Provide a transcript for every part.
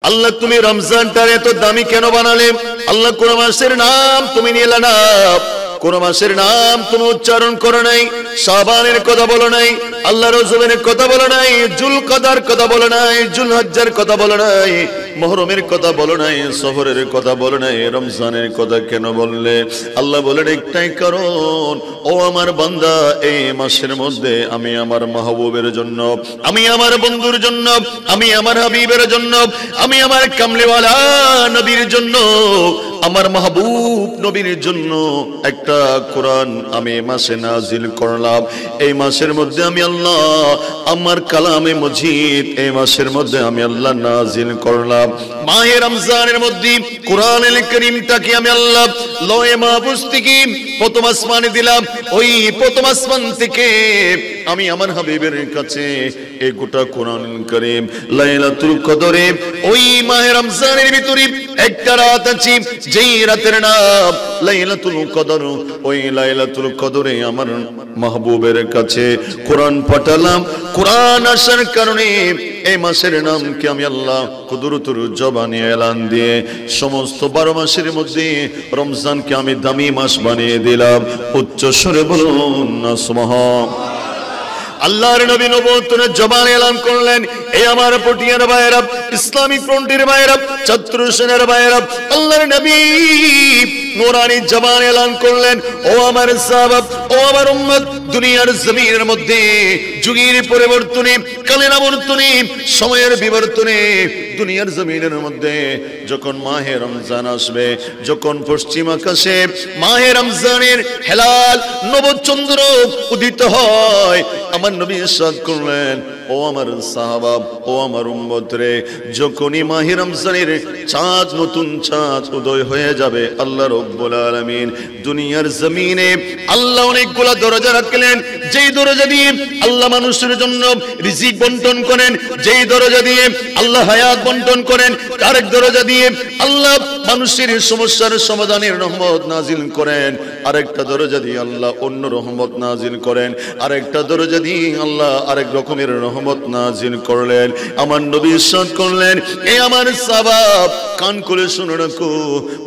আল্লাহ তুমি রমজানটার এত দামি কেন বানালে? আল্লাহ কোন মাসের নাম তুমি নিলে না, কোন মাসের নাম তুমি উচ্চারণ করো নাই। শাবানের কথা বলো নাই, আল্লাহ রজবের কথা বলো নাই, জুলকাদার কথা বলো নাই, জুলহজ্জার কথা বলো নাই, মুহররমের কথা বলো নাই, সফরের কথা বলো নাই, রমজানের কথা কেন বললে? আল্লাহ বলেন একটাই কারণ, ও আমার বান্দা, এই মাসের মধ্যে আমি আমার মাহবুবের জন্য, আমি আমার বন্ধুর জন্য, আমি আমার হাবিবের জন্য, আমি আমার কামলিওয়ালা নবীর জন্য, আমার মাহবুব নবীর জন্য একটা কোরআন আমি মাসে নাজিল করলাম। এই মাসের মধ্যে আমি আল্লাহ আমার কালামে মজিদ এই মাসের মধ্যে আমি আল্লাহ নাজিল করলাম। মাহে রমজানের মধ্যে কোরআনুল কারীমটাকে আমি আল্লাহ লৌহে মাহফুজ থেকে প্রথম আসমানে দিলাম। ওই প্রথম আসমান থেকে আমি আমার হাবিবের কাছে এই গোটা কোরআনুল কারীম লাইলাতুল কদরে ওই মাহে রমজানের ভিতরে একটা রাত আছে, যেই রাতের নাম লাইলাতুল কদর। ওই লাইলাতুল কদরে আমার মাহবুবের কাছে কোরআন পাঠালাম। কোরআন আসার কারণে এই মাসের নামকে আমি আল্লাহ কুদরতুর জবানে এলান দিয়ে সমস্ত 12 মাসের মধ্যে রমজানকে আমি দামি মাস বানিয়ে দিলাম। উচ্চ স্বরে বলুন না সুবহান। আল্লাহর নবী নবুয়তের জবানে এলান করলেন, এই আমার পটিয়ার ভাইরা, ইসলামিক ফ্রন্টের ভাইরা, ছাত্র সেনার ভাইরা, আল্লাহর নবী নূরানি জবানে এলান করলেন, ও আমার সাহাবা, ও আমার উম্মত, দুনিয়ার জমিনের মধ্যে যুগের পরিবর্তনে, কালের আবর্তনে, সময়ের বিবর্তনে দুনিয়ার জমিনের মধ্যে যখন মাহে রমজান আসবে, যখন পশ্চিম আকাশে মাহে রমজানের হেলাল নবচন্দ্র উদিত হয়, আমার নবী ইরশাদ করলেন, ও আমার সাহাবা, ও আমার উম্মত রে, যখনই মাহে রমজানের চাঁদ, নতুন চাঁদ উদয় হয়ে যাবে, আল্লাহ রাব্বুল আলামিন দুনিয়ার জমিনে আল্লাহ অনেকগুলা দরজা রাখলেন। যেই দরজা দিয়ে আল্লাহ মানুষের জন্য রিজিক বন্টন করেন, যেই দরজা দিয়ে আল্লাহ হায়াত বন্টন করেন, আরেক দরজা দিয়ে আল্লাহ মানুষের সমস্যার সমাধানের রহমত নাজিল করেন, আরেকটা দরজা দিয়ে আল্লাহ অন্য রহমত নাজিল করেন, আরেকটা দরজা দিয়ে আল্লাহ আরেক রকমের রহমত নাজিল করলেন। আমার নবী ইরশাদ করলেন, এই আমার সাহাবা কান খুলে শুনে রাখো,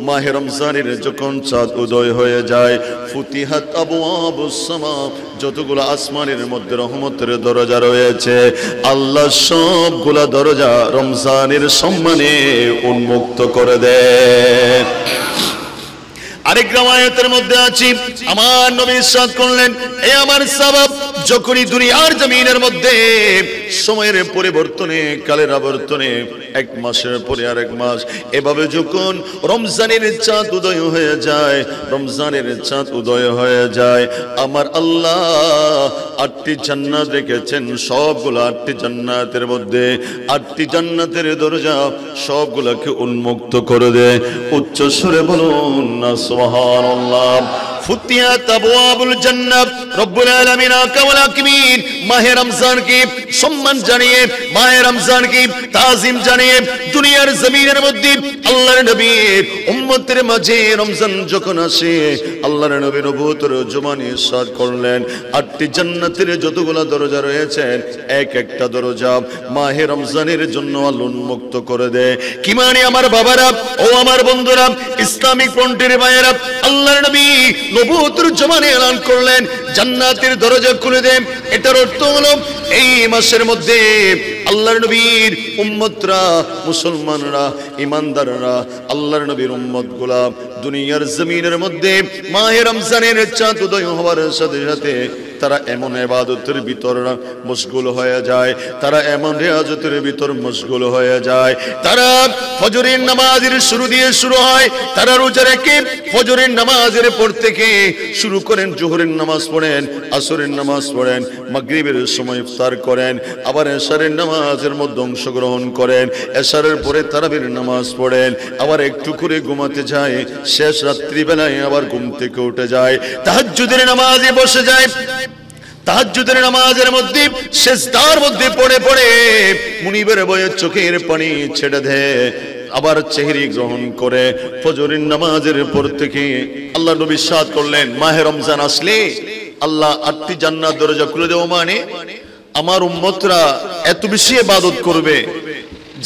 মাহে রমজানের যখন চাঁদ উদয় হয়ে যায়, ফুতিহাত আবওয়াবুস সামা, যতগুলো আসমানের মধ্যে রহমতের দরজা রয়েছে, আল্লাহ সবগুলা দরজা রমজানের সম্মানে উন্মুক্ত করে দেন। আরেক রাওয়ায়াতের মধ্যে আছে, আমার নবী ইরশাদ করলেন, এই আমার সাহাবা যখনই দুনিয়ার জমিনের মধ্যে সময়ের পরিবর্তনে, কালের আবর্তনে, এক মাসের পরে আরেক মাস এভাবে যখন রমজানের চাঁদ উদয় হয়ে যায়, রমজানের চাঁদ উদয় হয়ে যায়, আমার আল্লাহ 8টি জান্নাত রেখেছেন, সবগুলো 8টি জান্নাতের মধ্যে 8টি জান্নাতের দরজা সবগুলোকে উন্মুক্ত করে দেয়। উচ্চ স্বরে বলুন না সুবহানাল্লাহ। ফুতিহাত আবওয়াবুল জান্নাত, রব্বুল আলামিন আকাওয়াল আকিমিন মাহে রমজানকে সম্মান জানিয়ে, মাহে রমজানকে তাজিম জানিয়ে দুনিয়ার জমিনের মধ্যে আল্লাহর নবী উম্মতের মাঝে রমজান যখন আসে, আল্লাহর নবী নবুয়তের জবানে ইরশাদ করলেন, 8টি জান্নাতের যতগুলো দরজা রয়েছেন, এক একটা দরজা মাহে রমজানের জন্য আল্লাহ উন্মুক্ত করে দেয়। কি মানে আমার বাবারা, ও আমার বন্ধুরা, ইসলামিক ফ্রন্টের ভাইয়েরা, আল্লাহর নবী নবুয়তের জবানে এলান করলেন, জান্নাতের দরজা খুলে দেন। এটার অর্থ হলো এই মাসের মধ্যে আল্লাহর নবীর উম্মতরা, মুসলমানরা, ইমানদাররা, আল্লাহর নবীর উম্মতগুলা দুনিয়ার জমিনের মধ্যে মাহে রমজানের চাঁদ উদয় হওয়ার সাথে সাথে তারা এমন ইবাদতের ভিতর মশগুল হয়ে যায়, তারা এমন রিয়াজতের ভিতর মশগুল হয়ে যায়, তারা ফজরের নামাজের শুরু দিয়ে শুরু হয়, তারা রোজা রেখে ফজরের নামাজের পর থেকে শুরু করেন, জোহরের নামাজ পড়েন, আসরের নামাজ পড়েন, মাগরিবের সময় ইফতার করেন, আবার এশারের নামাজের মধ্যে অংশগ্রহণ করেন, এশারের পরে তারাবির নামাজ পড়েন, আবার একটু করে ঘুমাতে যায়, শেষ রাত্রিবেলায় আবার ঘুম থেকে উঠে যায়, তাহাজ্জুদের নামাজে বসে যায়, তাহাজ্জুদের নামাজের মধ্যে সিজদার মধ্যে পড়ে পড়ে মুনিবের বয়ে চোখের পানি ছেড়ে দেয়, আবার সেহরি গ্রহণ করে ফজরের নামাজের পর থেকে আল্লাহ নবী ইরশাদ করলেন, মাহে রমজান আসলে আল্লাহ 8টি জান্নাত দরজা খুলে দেও, মানে আমার উম্মতরা এত বেশি ইবাদত করবে,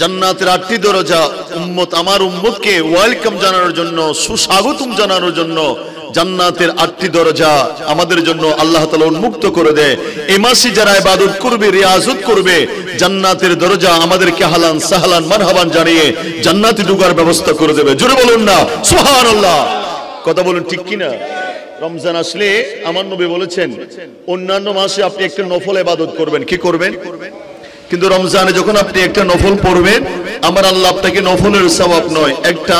জান্নাতের 8টি দরজা উম্মত আমার উম্মতকে ওয়েলকাম জানানোর জন্য, সুস্বাগতম জানানোর জন্য জান্নাতের 8টি দরজা আমাদের জন্য আল্লাহ তাআলা উন্মুক্ত করে দেয়। এই মাসে যারা ইবাদত করবে, রিয়াজত করবে, জান্নাতের দরজা আমাদেরকে হালান সাহলান মারহাবান জানিয়ে জান্নাতে ঢোকার ব্যবস্থা করে দেবে। জোরে বলুন না সুবহানাল্লাহ। কথা বলুন ঠিক কি না? রমজান আসলে আমার নবী বলেছেন অন্যান্য মাসে আপনি একটা নফল ইবাদত করবেন, কি করবেন? কিন্তু রমজানে যখন আপনি একটা নফল পড়বেন, আমার আল্লাহ আপনাকে নফলের সওয়াব নয়, একটা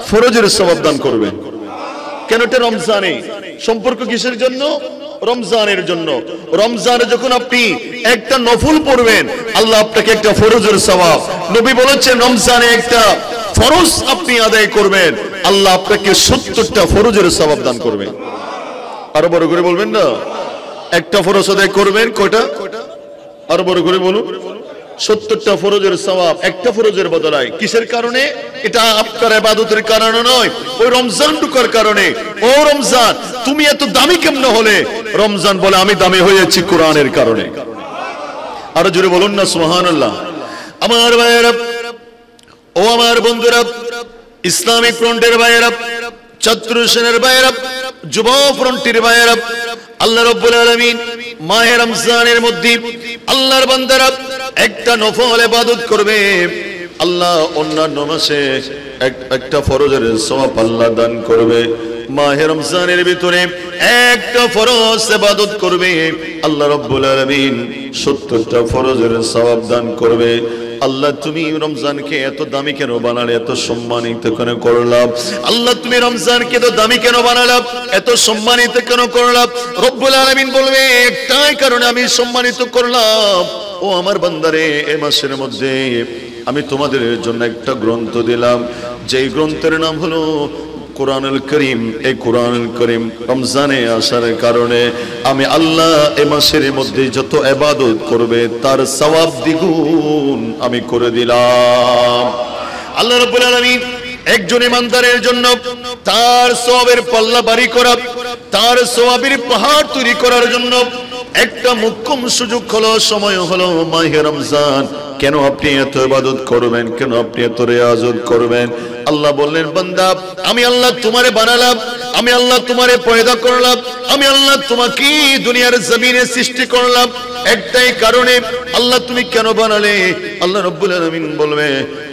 ফরজের সওয়াব দান করবেন। কেন? এটা রমজানে। সম্পর্ক কিসের জন্য? রমজানের জন্য। রমজানে যখন আপনি একটা নফল পড়বেন, আল্লাহ আপনাকে একটা ফরজের সওয়াব। নবী বলেছেন রমজানে একটা ফরজ আপনি আদায় করবেন, আল্লাহ আপনাকে 70টা ফরজের সওয়াব দান করবেন। আরো বড় করে বলবেন না? একটা ফরজ আদায় করবেন কয়টা? আরো বড় করে বলুন। 70টা ফরজের সওয়াব একটা ফরজের বদলায়। কিসের কারণে? এটা আপনার ইবাদতের কারণে নয়, ওই রমজান ঢোকার কারণে। ও রমজান, তুমি এত দামি কেমনে হলে? রমজান বলে আমি দামি হয়েছি কোরআনের কারণে। আরো জোরে বলুন না সুবহানাল্লাহ। আমার ভাইয়েরা, ও আমার বন্ধুরা, ইসলামিক ফ্রন্টের ভাইয়েরা, ছাত্র সেনের ভাইয়েরা, যুব ফ্রন্টের ভাইয়েরা, আল্লাহ রাব্বুল আলামিন মাহে রমজানের মধ্যে আল্লাহর বান্দারা একটা নফল ইবাদত করবে, আল্লাহ অন্যান্য মাসে একটা ফরজের সওয়াব আল্লাহ দান করবে। মাহে রমজানের ভিতরে একটা ফরজ ইবাদত করবে, আল্লাহ রাব্বুল আলামিন 70টা ফরজের সওয়াব দান করবে। আল্লাহ তুমি রমজানকে এত দামি কেন বানালে, এত সম্মানিত কেন করলাম? আল্লাহ তুমি রমজানকে এত দামি কেন বানালাম, এত সম্মানিত কেন করলাম? রব্বুল আলামিন বলবে একটাই কারণে আমি সম্মানিত করলাম। ও আমার বান্দারে, এই মাসের মধ্যে আমি তোমাদের জন্য একটা গ্রন্থ দিলাম, যেই গ্রন্থের নাম হলো কোরআনুল করিম। এই কোরআনুল করিম রমজানে আসার কারণে আমি আল্লাহ এই মাসের মধ্যে যত ইবাদত করবে তার সওয়াব দ্বিগুণ আমি করে দিলাম। আল্লাহ রাব্বুল আলামিন একজন ইমানদারের জন্য তার সওয়াবের পাল্লা ভারী করা, তার সওয়াবের পাহাড় তৈরি করার জন্য একটা মুখ্যম সুযোগ হলো, সময় হলো মাহে রমজান। কেন আপনি এত ইবাদত করবেন? কেন আপনি এত রিয়াজত করবেন? আল্লাহ বললেন বান্দা, আমি আল্লাহ তোমারে বানালাম, আমি আল্লাহ তোমারে পয়দা করলাম, আমি আল্লাহ তোমাকে দুনিয়ার জমিনে সৃষ্টি করলাম একটাই কারণে। আল্লাহ তুমি কেন বানালে? আল্লাহ রাব্বুল আলামিন বলবে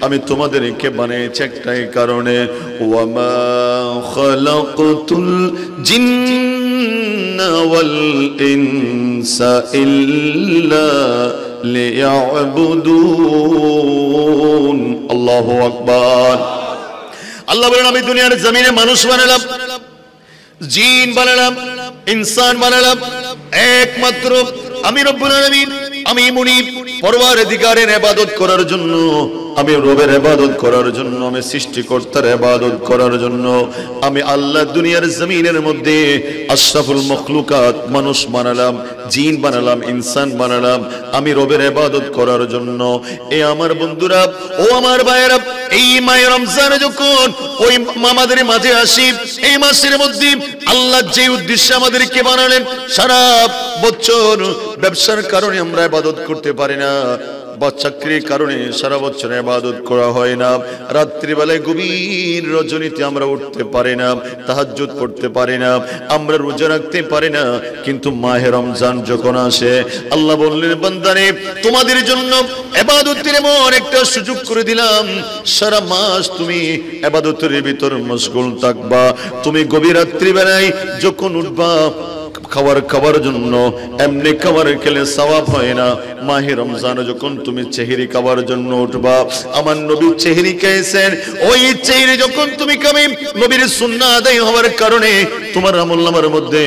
আমি তোমাদেরকে বানিয়েছি একটাই কারণে। ওয়ামা খালাকতুল জিন্না ওয়াল ইনসা ইল্লা লিয়াবুদুন। আল্লাহু আকবার। আল্লাহ বলেন আমি দুনিয়ার জমিনে মানুষ বানালাম, জিন বানালাম, ইনসান বানালাম একমাত্র আমি রব্বুল আলামিন, আমি মুনিব পরওয়ারদিগারের ইবাদত করার জন্য, আমি রবের ইবাদত করার জন্য, আমি সৃষ্টিকর্তার ইবাদত করার জন্য। আমি আল্লাহ দুনিয়ার জমিনের মধ্যে আশরাফুল মখলুকাত মানুষ বানালাম, জিন বানালাম, ইনসান বানালাম আমি রবের ইবাদত করার জন্য। এই আমার বন্ধুরা, ও আমার ভাইয়েরা, এই মাহে রমজানে যখন ওই আমাদের মাঝে আসি, এই মাসের মধ্যে আল্লাহ যে উদ্দেশ্যে আমাদেরকে বানালেন, সারা বছর ব্যবসার কারণে আমরা ইবাদত করতে পারি না, বা চাকরির কারণে সারা বছর ইবাদত করা হয় না, রাত্রিবেলায় গভীর রজনীতে আমরা উঠতে পারি না, তাহাজ্জুদ পড়তে পারি না, আমরা রোজা রাখতে পারি না। কিন্তু মাহে রমজান যখন আসে, আল্লাহ বললেন বান্দারে তোমাদের জন্য ইবাদতের এমন একটা সুযোগ করে দিলাম, সারা মাস তুমি ইবাদতের ভিতর মশগুল থাকবা। তুমি গভীর রাত্রিবেলায় যখন উঠবা খাবার জন্য, এমনি খাবার খেলে সওয়াব হয় না। মাহে রমজান যখন তুমি সেহরি খাবার জন্য উঠবা, আমার নবী সেহরি খেয়েছেন, ওই সেহরি যখন তুমি খাবে নবীর সুন্নাহ আদায় হওয়ার কারণে তোমার আমলনামার মধ্যে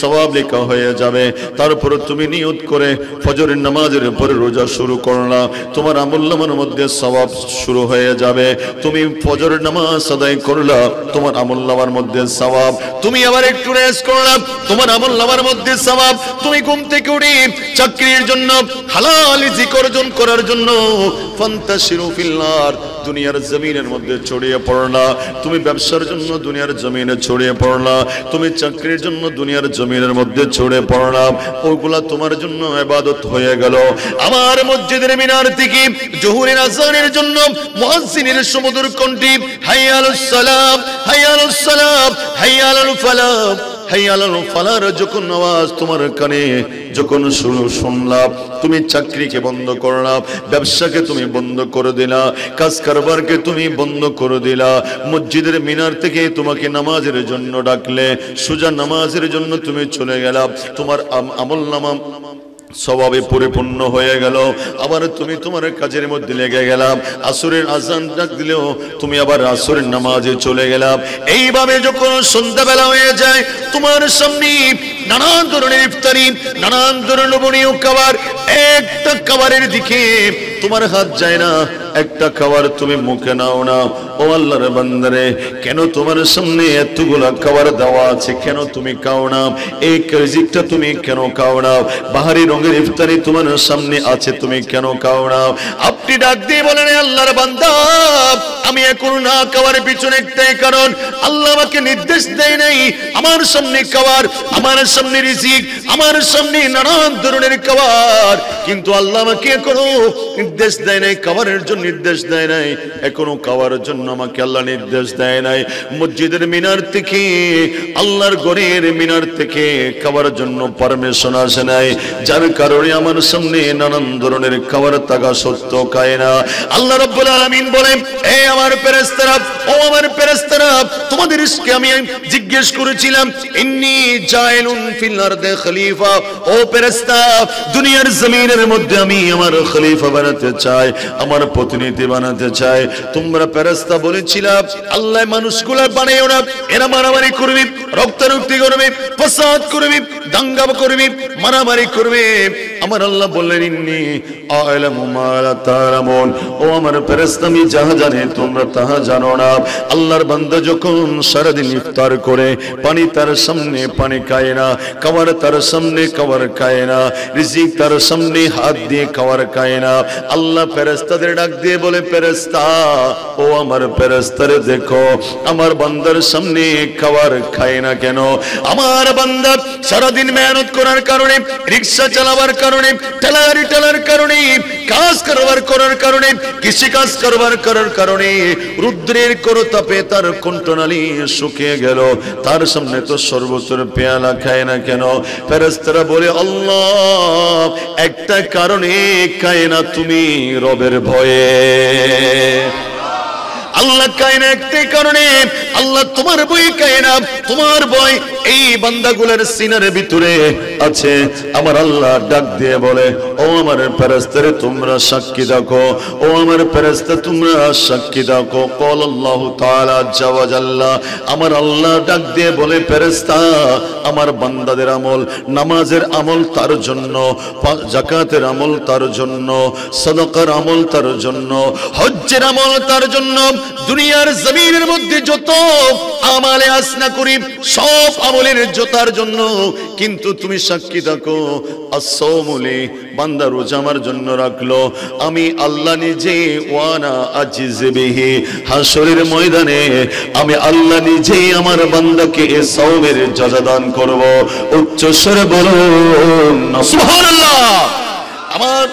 সওয়াব লেখা হয়ে যাবে। তারপর তুমি নিয়ত করে ফজরের নামাজের পরে রোজা শুরু করলা, তোমার আমলনামার মধ্যে সওয়াব শুরু হয়ে যাবে। তুমি ফজরের নামাজ আদায় করলা, তোমার আমলনামার মধ্যে সওয়াব। তুমি আবার একটু রেস্ট করলা, তোমার আমলনামার আমলনামার মধ্যে সওয়াব। তুমি ঘুম থেকে উঠে চাকরির জন্য হালাল রিজিক অর্জন করার জন্য ফান্তাশিরু ফিল আরদ, দুনিয়ার জমিনের মধ্যে ছড়িয়ে পড়লা। তুমি ব্যবসার জন্য দুনিয়ার জমিনে ছড়িয়ে পড়লা, তুমি চাকরির জন্য দুনিয়ার জমিনের মধ্যে ছড়িয়ে পড়লা, ওগুলা তোমার জন্য ইবাদত হয়ে গেল। আমার মসজিদের মিনার থেকে জোহরের আযানের জন্য মুয়াজ্জিনের সুমধুর কণ্ঠে হাইয়া আলাস সালাম, হাইয়া আলাস সালাম, হাইয়া আলাল ফালাহ, হাইয়া আলাল ফালাহর যখন আওয়াজ তোমার কানে যখন শুনলাম, তুমি চাকরিকে বন্ধ করলা, ব্যবসাকে তুমি বন্ধ করে দিলা, কাজ কারবারকে তুমি বন্ধ করে দিলা। মসজিদের মিনার থেকে তোমাকে নামাজের জন্য ডাকলে, সোজা নামাজের জন্য তুমি চলে গেলা, তোমার আমলনামা সওয়াবে পরিপূর্ণ হয়ে গেল। আবার তুমি তোমার কাজের মধ্যে লেগে গেলাম, আসরের আযান ডাক দিলেও তুমি আবার আসরের নামাজে চলে গেলাম। এইভাবে যখন সন্ধ্যাবেলা হয়ে যায়, তোমার সামনে নানান ধরনের ইফতারি, নানান ধরনের লোভনীয় খাবার, একটা খাবারের দিকে তোমার হাত যায় না, একটা খাবার তুমি মুখে নাও না। ও আল্লাহর বান্দারে, কেন তোমার সামনে এতগুলা খাবার দেওয়া আছে, কেন তুমি খাও না? এই রিজিকটা তুমি কেন খাও না? বাহারি রঙের ইফতারি তোমার সামনে আছে, তুমি কেন খাও না? আপনি ডাক দিয়ে বলেন, আল্লাহর বান্দা, আমি এখন না খাওয়ার পিছনে একটাই কারণ, আল্লাহ আমাকে নির্দেশ দেয় নাই আমার সামনে খাবার, আমার সামনে রিজিক, আমার সামনে নানান ধরনের খাবার, কিন্তু আল্লাহ আমাকে এখনো নির্দেশ দেয় নাই খাবারের জন্য, নির্দেশ দেয় নাই এখনো খাওয়ার জন্য আমাকে আল্লাহ নির্দেশ দেয় নাই। মসজিদের মিনার থেকে, আল্লাহর ঘরের মিনার থেকে খাবার জন্য পারমিশন আসে নাই, যার কারণে আমার সামনে নানান ধরনের খাবার থাকা সত্ত্বেও খায় না। আল্লাহ রাব্বুল আলামিন বলেন, এ আমার ফেরেশতারা, ও আমার ফেরেশতারা, তোমাদেরকে আমি জিজ্ঞেস করেছিলাম, ইন্নী জাইলুন ফিল আরদি খলিফা, ও ফেরেশতা, দুনিয়ার জমিনের মধ্যে আমি আমার খলিফা বানাতে চাই, আমার প্রতিনিধি বানাতে চাই। তোমরা ফেরেশতা বলেছিলাম, আল্লাহ মানুষগুলা বানাইও না, এরা মারামারি করবে, রক্তারক্তি করবে, ফাসাদ করবে, দাঙ্গা করবে, মারামারি করবে। আমার আল্লাহ বললেন, ইন্নী আ'লামু মা লা তা'লামুন, ও আমার ফেরেশতা, আমি যাহা জানি তোমরা তাহা জানো না। আল্লাহর বান্দা যখন সারাদিন ইফতার করে, পানি তার সামনে পানি খায় না, খাবার তার সামনে খাবার খায় না, রিজিক তার সামনে হাত দিয়ে খাবার খায় না, আল্লাহ ফেরেশতাদের ডাক দিয়ে বলে, ফেরেশতা, ও আমার ফেরেশতারে দেখো, আমার বান্দার সামনে খাবার খায় না কেন? আমার বান্দা সারাদিন মেহনত করার কারণে, রিকশা চালাবার কারণে, ঠেলাগাড়ি ঠেলার কারণে, কাজ করার কারণে, কৃষি কাজ করবার কারণে রুদ্রের করতাপে তার কণ্ঠনালী শুকিয়ে গেল, তার সামনে তো শরবতের পেয়ালা খায় না কেন? ফেরেশতারা বলে, আল্লাহ, একটা কারণে খায় না, তুমি রবের ভয়ে। আল্লাহ খায় না একটাই কারণে, আল্লাহ তোমার বই খায় না, তোমার বই এই বান্দাগুলোর সিনার ভিতরে আছে। আমার আল্লাহ ডাক দিয়ে বলে, ও আমার ফেরেশতারে, তোমরা সাক্ষী দেখো, ও আমার ফেরেশতা, তোমরা সাক্ষী দেখো। ক্বাল আল্লাহু তাআলা আজ্জা ওয়া জাল্লা, আমার আল্লাহ ডাক দিয়ে বলে, ফেরেশতা, আমার বান্দাদের আমল, নামাজের আমল তার জন্য, যাকাতের আমল তার জন্য, সাদাকার আমল তার জন্য, হজ্জের আমল তার জন্য, দুনিয়ার জমিনের মধ্যে যত আমালে আসনা করি সব আমলের জোতার জন্য। কিন্তু তুমি সাক্ষী থাকো, আসসামুলি, বান্দা রোজা আমার জন্য রাখলো, আমি আল্লাহ নিজে, ওয়ানা আজিজ বিহি, হাসরের ময়দানে আমি আল্লাহ নিজেই আমার বান্দাকে এই সওমের জাযা দান করব। উচ্চ স্বরে বলুন সুবহানাল্লাহ। আমার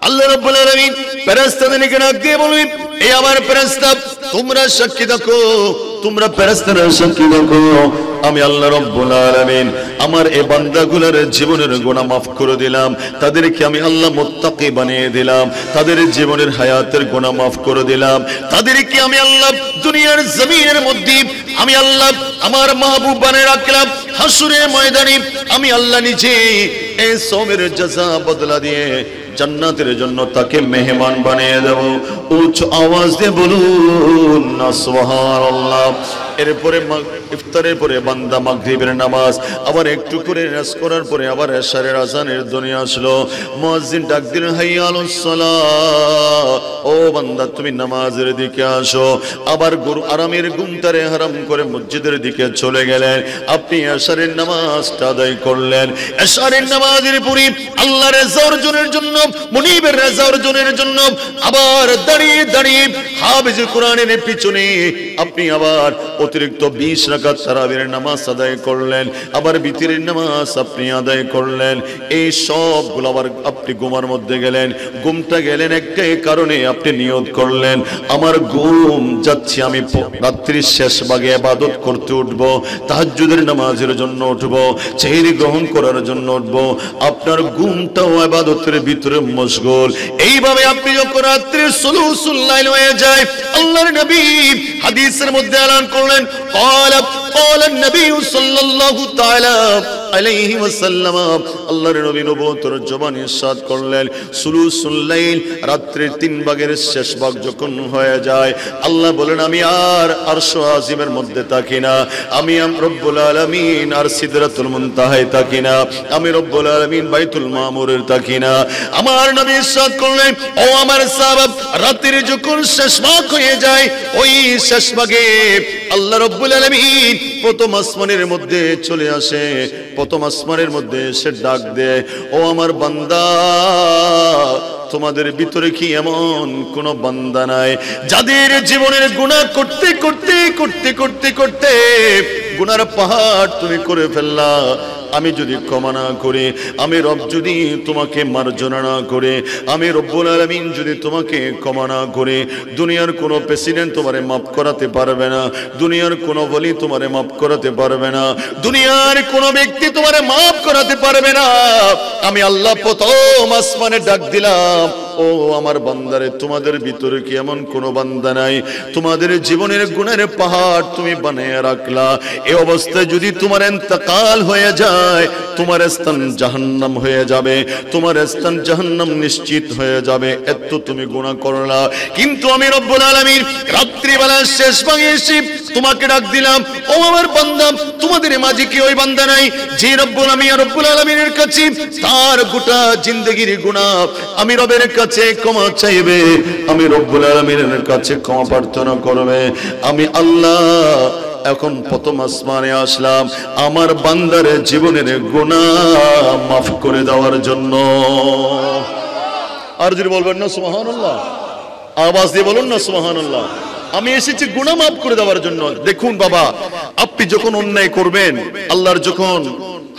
আল্লাহ রাব্বুল আলামিন ফেরেশতাদেরকে ডাক দিয়ে বলবেন, এই আমার ফেরেশতা, তোমরা সাক্ষী থাকো, তোমরা ফেরেশতারা সাক্ষী থাকো, আমি আল্লাহ রাব্বুল আলামিন আমার এই বান্দাগুলোর জীবনের গুনাহ মাফ করে দিলাম, তাদেরকে আমি আল্লাহ মুত্তাকি বানিয়ে দিলাম, তাদের জীবনের হায়াতের গুনাহ মাফ করে দিলাম, তাদেরকে আমি আল্লাহ দুনিয়ার জমিনের মধ্যে আমি আল্লাহ আমার মাহবুব বানিয়ে রাখলাম। হাসরের ময়দানে আমি আল্লাহ নিজে এই সওমের জাযা বদলা দিয়ে জান্নাতের জন্য তাকে মেহমান বানিয়ে দেব। উচ্চ আওয়াজ দিয়ে বলুন না সুবহানাল্লাহ। এরপরে ইফতারের পরে বান্দা মাগরিবের নামাজ, আবার একটু করে রেস্ট করার পরে আবার এশারের আজানের ধ্বনি আসলো, মুয়াজ্জিন ডাক দিলেন হাইয়া আলাস সালাহ, ও বান্দা তুমি নামাজের দিকে আসো। আবার আরামের ঘুমটারে হারাম করে মসজিদের দিকে চলে গেলেন, আপনি এশারের নামাজটা আদায় করলেন। এশারের নামাজের পরে আল্লাহর রেজা অর্জনের জন্য, মুনিবের রেজা অর্জনের জন্য আবার দাঁড়িয়ে দাঁড়িয়ে হাফেজ কোরআনের পিছনে আপনি আবার অতিরিক্ত 20 রাকাত তারাবির নামাজ আদায় করলেন, আবার বিতরের নামাজ আপনি আদায় করলেন। এই সবগুলো আবার আপনি ঘুমার মধ্যে গেলেন। ঘুমটা গেলেন একটাই কারণে, আপনি নিয়ত করলেন আমার ঘুম যাচ্ছে, আমি রাত্রির শেষ ভাগে ইবাদত করতে উঠব, তাহাজ্জুদের নামাজের জন্য উঠব, সেহরি গ্রহণ করার জন্য উঠব। আপনার ঘুমটাও ইবাদতের ভিতরে মশগুল। এইভাবে আপনি যখন রাত্রির সুলুসুল লাইল হয়ে যায়, আল্লাহর নবী হাদিসের মধ্যে এলান করলেন, قال النبي صلى الله تعالى عليه وسلم, আল্লাহর নবী নবুয়তের জবানে ইরশাদ করলেন, সুলুসুল লাইল রাত্রির 3 ভাগের শেষ ভাগ যখন হয়ে যায়, আল্লাহ বলেন আমি আর আরশ আজিমের মধ্যে থাকি না, আমি রব্বুল আলামিন আর সিদরাতুল মুনতাহায় থাকি না, আমি রব্বুল আলামিন বাইতুল মামুরের থাকি না। আমার নবী ইরশাদ করলেন, ও আমার সাহাবা, রাত্রির যখন শেষ ভাগ হয়ে যায়, ওই শেষ ভাগে আল্লাহ রব্বুল আলামিন প্রথম আসমানের মধ্যে চলে আসে, প্রথম আসমানের মধ্যে এসে ডাক দেয়, ও আমার বান্দা, তোমাদের ভিতরে কি এমন কোন বান্দা নাই যাদের জীবনের গুনাহ করতে করতে করতে করতে করতে গুনার পাহাড় তুমি করে ফেললা, আমি যদি ক্ষমা না করে, আমি রব যদি তোমাকে মার্জনা না করে, আমি রব্বুল আলামিন যদি তোমাকে ক্ষমা না করে, দুনিয়ার কোনো প্রেসিডেন্ট তোমারে মাফ করাতে পারবে না, দুনিয়ার কোনো ওলি তোমারে মাফ করাতে পারবে না, দুনিয়ার কোনো ব্যক্তি তোমারে মাফ করাতে পারবে না। আমি আল্লাহ প্রথম আসমানে ডাক দিলাম, ও আমার বান্দারে, তোমাদের ভিতরে কি এমন কোনো বান্দা নাই তোমাদের জীবনের গুনাহের পাহাড় তুমি বানিয়ে রাখলা, এই অবস্থায় যদি তোমার ইন্তেকাল হয়ে যায়, তোমার স্থান জাহান্নাম হয়ে যাবে, তোমার স্থান জাহান্নাম নিশ্চিত হয়ে যাবে, এত তুমি গুনাহ করলা। কিন্তু আমি রব্বুল আলামিন রাত্রিবেলা শেষ ভাগে এসে তোমাকে ডাক দিলাম, ও আমার বান্দা, তোমাদের মাঝে কি ওই বান্দা নাই যে রব্বুল আলামিনের কাছে তার গোটা জিন্দেগির গুনাহ আমি রবের কাছে ক্ষমা চাইবে, আমি রব্বুল আলামিনের কাছে ক্ষমা প্রার্থনা করবে। আমি আল্লাহ এখন প্রথম আসমানে আসলাম আমার বান্দার জীবনের গুনাহ মাফ করে দেওয়ার জন্য। আর যদি বলবেন না সুবহানাল্লাহ, আওয়াজ দিয়ে বলুন না সুবহানাল্লাহ। আমি এসেছি গুনাহ মাফ করে দেওয়ার জন্য। দেখুন বাবা, আপনি যখন অন্যায় করবেন, আল্লাহর যখন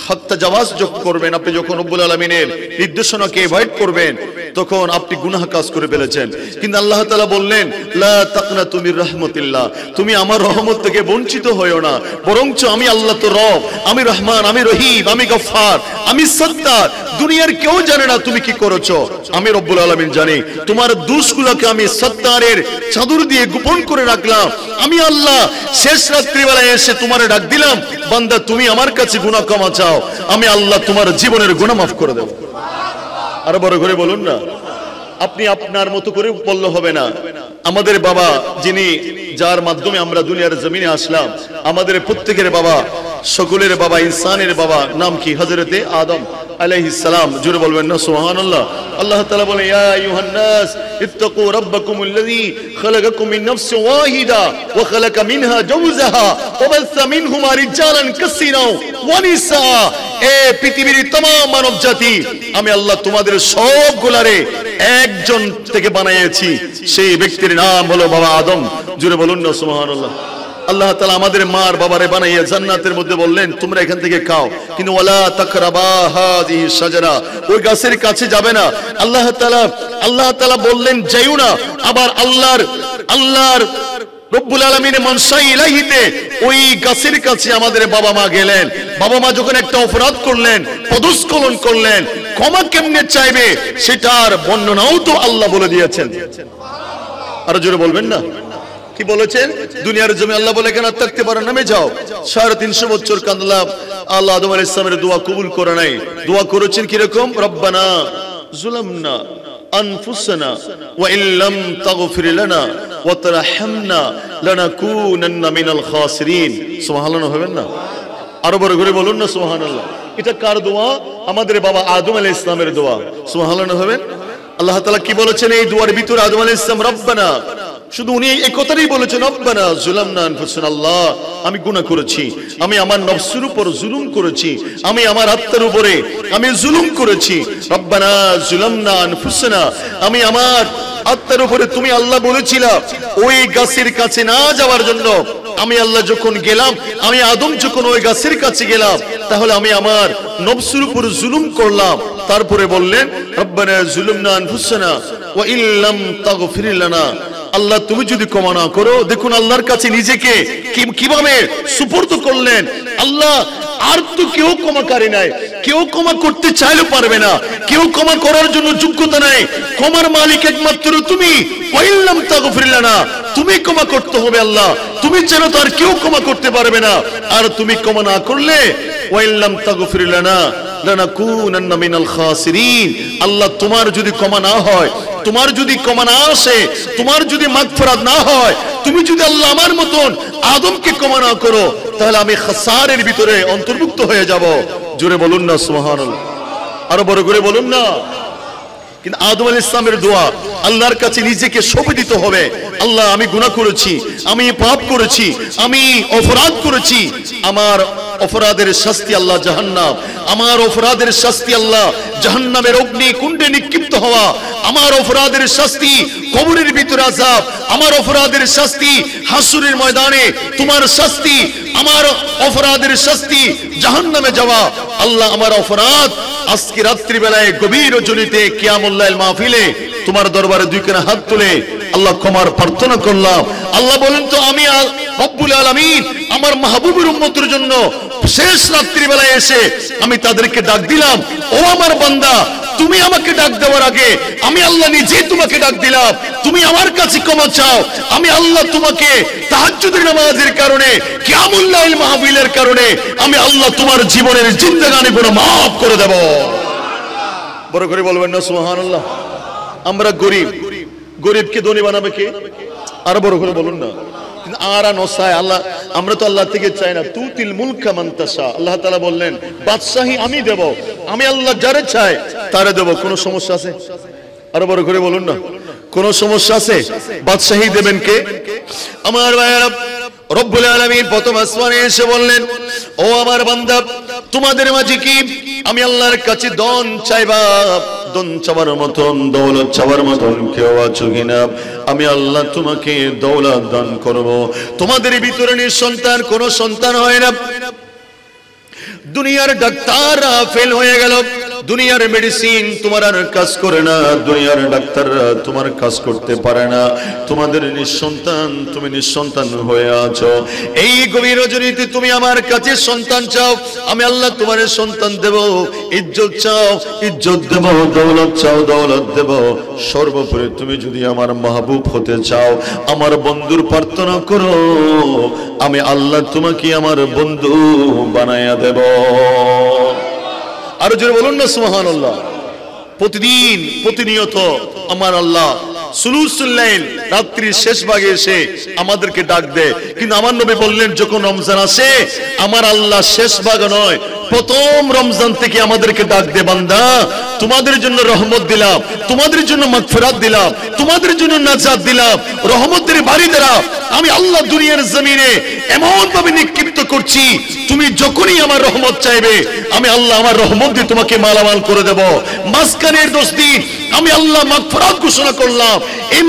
হত্যা জাওয়াজ করবেন, আপনি যখন রব্বুল আলামিনের নির্দেশনাকে অ্যাভয়েড করবেন, তখন আপনি গুনাহ কাজ করে ফেলেছেন। কিন্তু আল্লাহ তাআলা বললেন, লা তাকনাতু মির রাহমাতিল্লাহ, তুমি আমার রহমত থেকে বঞ্চিত হয়ো না, বরঞ্চ আমি আল্লাহ তো রব, আমি রহমান, আমি রহিম, আমি গফফার, আমি সত্তার। দুনিয়ার কেউ জানে না তুমি কি করেছো, আমি রব্বুল আলামিন জানি। তোমার দোষগুলোকে আমি সত্তারের চাদর দিয়ে গোপন করে রাখলাম। আমি আল্লাহ শেষ রাত্রিবেলায় এসে তোমারে ডাক দিলাম, বান্দা তুমি আমার কাছে গুনাহ ক্ষমা চাও, আমি আল্লাহ তোমার জীবনের গুনাহ মাফ করে দেব। আর বড় করে বলুন না, আপনি আপনার মতো করে বললে হবে না। আমাদের বাবা, যিনি যার মাধ্যমে আমরা দুনিয়ার জমিনে আসলাম, আমাদের প্রত্যেকের বাবা, সকলের বাবা, ইনসানের বাবা, নাম কি? হযরতে আদম আলাইহিস সালাম। জোরে বলবেন না সুবহানাল্লাহ। আল্লাহ তাআলা বলে, ইয়া আইয়ুহান নাস ইত্তাকু রাব্বাকুমুল্লাযী খালাকাকুম মিন নাফসিন ওয়াহিদা ওয়া খালাকা মিনহা যাওজাহা ওয়া বাসসা মিনহুমা রিজালান কাসীরান ওয়া নিসা। এ পৃথিবীর तमाम মানব জাতি, আমি আল্লাহ তোমাদের সবগুলারে একজন থেকে বানিয়েছি, সেই ব্যক্তির নাম হলো বাবা আদম। জোরে বলুন না সুবহানাল্লাহ। আল্লাহ তাআলা আমাদের মার বাবারে বানাইয়া জান্নাতের মধ্যে বললেন, তোমরা এখান থেকে খাও, কিন্তু ওয়ালা তাকরাবা হাযিহি শাজারা, ওই গাছের কাছে যাবে না। আল্লাহ তাআলা বললেন যাইও না। আবার আল্লাহর রব্বুল আলামিনের মানসা ইলাহিতে ওই গাছের কাছে আমাদের বাবা মা গেলেন। বাবা মা যখন একটা অপরাধ করলেন, পদস্খলন করলেন, ক্ষমা কেমনে চাইবে সেটার বর্ণনাও তো আল্লাহ বলে দিয়েছেন। আর জোরে বলবেন না, কি বলেছেন? দুনিয়ার জমি আল্লাহ বলে কেন থাকতে পারো, নামে যাও। 350 বছর কাঁদলাম, আল্লাহ আদম আলাইহিস সালামের দোয়া কবুল করে নাই। দোয়া করেছেন কিরকম? রব্বানা যুলামনা আনফুসানা ওয়া ইল্লাম তাগফির লানা ওয়া তারহামনা লানাকুনান্না মিনাল খাসিরিন। সুবহানাল্লাহ হবেন না? আরো বড় করে বলুন না সুবহানাল্লাহ। এটা কার দোয়া? আমাদের বাবা আদম আলাইহিস সালামের দোয়া। সুবহানাল্লাহ হবেন? আল্লাহ তাআলা কি বলেছেন এই দুয়ার ভিতরে? আদম আলাইহিস সালাম রব্বানা, শুধু উনি এই কথাটাই বলেছেন, রব্বানা যুলামনা আনফুসানা, আল্লাহ আমি গুনাহ করেছি, আমি আমার নফসের উপর জুলুম করেছি, আমি আমার আত্মার উপরে আমি জুলুম করেছি। রব্বানা যুলামনা আনফুসানা, আমি আমার আত্মার উপরে, তুমি আল্লাহ বলেছিলা ওই গাছের কাছে না যাওয়ার জন্য। আমি আল্লাহ যখন গেলাম, আমি আদম যখন ওই গাছের কাছে গেলাম, তাহলে আমি আমার নফসের উপর জুলুম করলাম। তারপরে বললেন রব্বানা যুলামনা আনফুসানা ওয়া ইল্লাম তাগফির লানা, আল্লাহ তুমি যদি ক্ষমা না করো। দেখুন আল্লাহর কাছে নিজেকে কিভাবে সুপর্দ করলেন। আল্লাহ আর তো কেউ ক্ষমাকারী নাই, কেউ ক্ষমা করতে চাইলেও পারবে না, কেউ ক্ষমা করার জন্য যোগ্যতা নাই, ক্ষমার মালিক একমাত্র তুমি। ওয়াইল্লাম তাগফির লানা, তুমি ক্ষমা করতে হবে আল্লাহ, তুমি যেন তার কেউ ক্ষমা করতে পারবে না। আর তুমি ক্ষমা না করলে ওয়াইল্লাম তাগফির লানা লানাকুনান্না মিনাল খাসিরিন, আল্লাহ তোমার যদি ক্ষমা না হয়, তোমার যদি ক্ষমা না আসে, তোমার যদি মাগফিরাত না হয়, তুমি যদি আল্লাহ আমার মতন আদমকে ক্ষমা না করো, তাহলে আমি খাসারের ভিতরে অন্তর্ভুক্ত হয়ে যাব। জোরে বলুন না সুবহানাল্লাহ, আরো বড় করে বলুন না। কিন্তু আদম আলাইহিস সালামের দোয়া, আল্লাহর কাছে নিজেকে সঁপে দিতে হবে। আল্লাহ আমি গুনাহ করেছি, আমি পাপ করেছি, আমি অপরাধ করেছি, আমার অপরাধের শাস্তি আল্লাহ জাহান্নাম, আমার অপরাধের শাস্তি আল্লাহ জাহান্নামের অগ্নি কুণ্ডে নিক্ষিপ্ত হওয়া, আমার অপরাধের শাস্তি কবরের ভিতরে আযাব, আমার অপরাধের শাস্তি হাসরের ময়দানে তোমার শাস্তি, আমার অপরাধের শাস্তি জাহান্নামে যাওয়া। আল্লাহ আমার অপরাধ আজকে রাত্রি বেলায় গভীর রজনীতে কিয়ামুল লাইল মাহফিলে তোমার দরবারে দুইখানা হাত তুলে আল্লাহ ক্ষমার প্রার্থনা করলাম। আল্লাহ বলেন তো আমি রব্বুল আলামিন আমার মাহবুবের উম্মতের জন্য শেষ রাত্রি বেলায় এসে আমি তাদেরকে ডাক দিলাম, ও আমার বান্দা তুমি আমাকে ডাক দেওয়ার আগে আমি আল্লাহ নিজেই তোমাকে ডাক দিলাম, তুমি আমার কাছে ক্ষমা চাও, আমি আল্লাহ তোমাকে তাহাজ্জুদের নামাজের কারণে কিয়ামুল লাইল মাহফিলের কারণে আমি আল্লাহ তোমার জীবনের জিন্দেগানি গুনাহ maaf করে দেব। বড় করে বলবেন না সুবহানাল্লাহ। আমরা গরিব, গরিবকে ধনী বানাবে কে? আর বড় করে বলুন না। আরা নসায় আল্লাহ, আমরা তো আল্লাহ থেকে চাই না তুতিল মুলকা মান তাশা, আল্লাহ তাআলা বললেন বাদশাহী আমি দেব, আমি আল্লাহ যারে চাই তারে দেব। কোনো সমস্যা আছে? আরো বড় করে বলুন না, কোন সমস্যা আছে? বাদশাহী দেবেন কে? আমার ভাইয়েরা, রব্বুল আলামিন প্রথম আসমানে এসে বললেন, ও আমার বান্দা তোমাদের মাঝে কি আমি আল্লাহর কাছে ধন চাইবা? ধন চাওয়ার মতন, দৌলত চাওয়ার মতন কেউ আছো কিনা? আমি আল্লাহ তোমাকে দৌলত দান করব। তোমাদের ভিতরে নিঃসন্তান, কোন সন্তান হয় না। দুনিয়ার ডাক্তাররা ফেল হয়ে গেল, দুনিয়ার মেডিসিন তোমার আর কাজ করে না, দুনিয়ার ডাক্তাররা তোমার কাজ করতে পারে না, তোমাদের নিঃসন্তান, তুমি নিঃসন্তান হয়ে আছো। এই গভীর রজনীতে তুমি আমার কাছে সন্তান চাও, আমি আল্লাহ তোমার সন্তান দেব। ইজ্জত চাও, ইজ্জত দেব। দৌলত চাও, দৌলত দেব। সর্বোপরি তুমি যদি আমার মাহবুব হতে চাও, আমার বন্ধুর প্রার্থনা করো, আমি আল্লাহ তোমাকে আমার বন্ধু বানায়া দেব। আরো জোরে বলুন না সুবহানাল্লাহ। প্রতিদিন প্রতিনিয়ত আমার আল্লাহ সুলুসুল লাইল রাত্রির শেষ ভাগে এসে আমাদেরকে ডাক দেয়। কিন্তু আমার নবী বললেন যখন রমজান আসে আমার আল্লাহ শেষ ভাগ নয়, প্রথম রমজান থেকে আমাদেরকে ডাক দে, বান্দা তোমাদের জন্য রহমত দিলাম, তোমাদের জন্য মাগফিরাত দিলাম, তোমাদের জন্য নাজাত দিলাম, রহমতের বাড়ি দ্বারা আমি আল্লাহ দুনিয়ার জমিনে এমন ভাবে নিক্ষিপ্ত করছি, তুমি যখনই আমার রহমত চাইবে আমি আল্লাহ আমার রহমত দিয়ে তোমাকে মালামাল করে দেব। মাঝখানের 10 দিন আমি আল্লাহ মাগফিরাত ঘোষণা করলাম। এই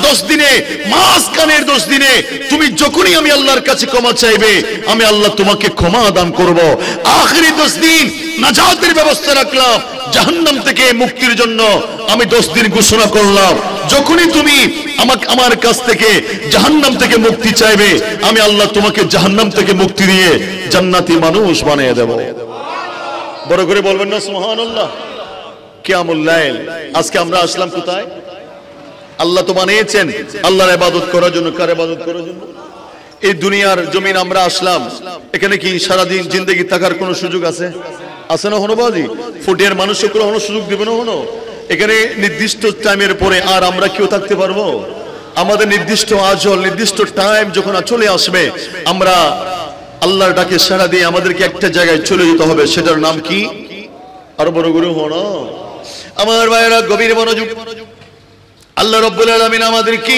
10 দিনে, মাঝখানের 10 দিনে তুমি যখনই আমি আল্লাহর কাছে ক্ষমা চাইবে আমি আল্লাহ তোমাকে ক্ষমা দান করব। আখেরি 10 দিন নাজাতের ব্যবস্থা রাখলাম, জাহান্নাম থেকে মুক্তির জন্য আমি 10 দিন ঘোষণা করলাম। যখনই তুমি আমার কাছ থেকে জাহান্নাম থেকে মুক্তি চাইবে আমি আল্লাহ তোমাকে জাহান্নাম থেকে মুক্তি দিয়ে জান্নাতি মানুষ বানিয়ে দেব। বড় করে বলবেন না সুবহানাল্লাহ। কিয়ামুল লাইল, আজকে আমরা আসলাম কোথায়? আল্লাহ তো বানিয়েছেন আল্লাহর ইবাদত করার জন্য। কার ইবাদত করার জন্য? এই দুনিয়ার জমিন আমরা আসলাম, এখানে কি সারাদিন জিন্দেগি থাকার কোনো সুযোগ আছে? আছে না? হনো বাজি ফুটিয়ার মানুষকে কোনো সুযোগ দিবে না? হনো এখানে নির্দিষ্ট টাইমের পরে আর আমরা কেউ থাকতে পারবো? আমাদের নির্দিষ্ট আজল, নির্দিষ্ট টাইম যখন চলে আসবে, আমরা আল্লাহর ডাকে সাড়া দিয়ে আমাদেরকে একটা জায়গায় চলে যেতে হবে। সেটার নাম কি? আরো বড় গুরু হনো আমার ভাইয়েরা, গভীর মনোযোগ। আল্লাহ রাব্বুল আলামিন আমাদেরকে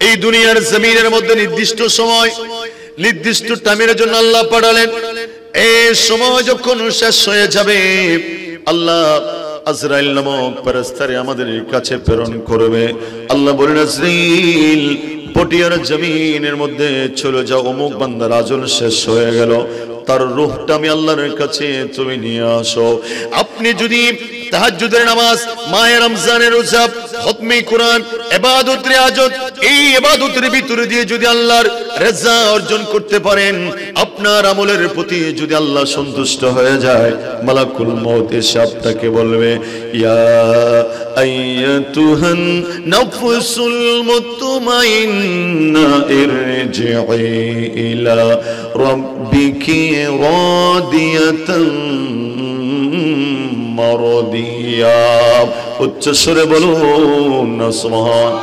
এই দুনিয়ার জমিনের মধ্যে নির্দিষ্ট সময়, নির্দিষ্ট টাইমের জন্য আল্লাহ পাঠালেন। এই সময় যখন শেষ হয়ে যাবে, আল্লাহ আজরাইল নামক ফেরেশতারে আমাদের কাছে প্রেরণ করবে। আল্লাহ বলেন, আজরাইল পটিয়ার জমিনের মধ্যে চলে যাও, অমুক বান্দার আজল শেষ হয়ে গেল, তার রূহটা আমি আল্লাহর কাছে তুমি নিয়ে আসো। আপনি যদি তাহাজ্জুদের নামাজ, মাহে রমজানের রোজা, খতমে কোরআন, ইবাদতের আজত, এই ইবাদতের ভিতরে দিয়ে যদি আল্লাহর রেজা অর্জন করতে পারেন, আপনার আমলের প্রতি যদি আল্লাহ সন্তুষ্ট হয়ে যায়, মালাকুল মউত এসে আপনাকে বলবে, ইয়া আইয়াতুহান নাফসুল মুতমাইন্না ইরজিই ইলা রাব্বিকি রাদিয়াতান মারদিয়া। উচ্চ সুরে বলুন না সুবহান।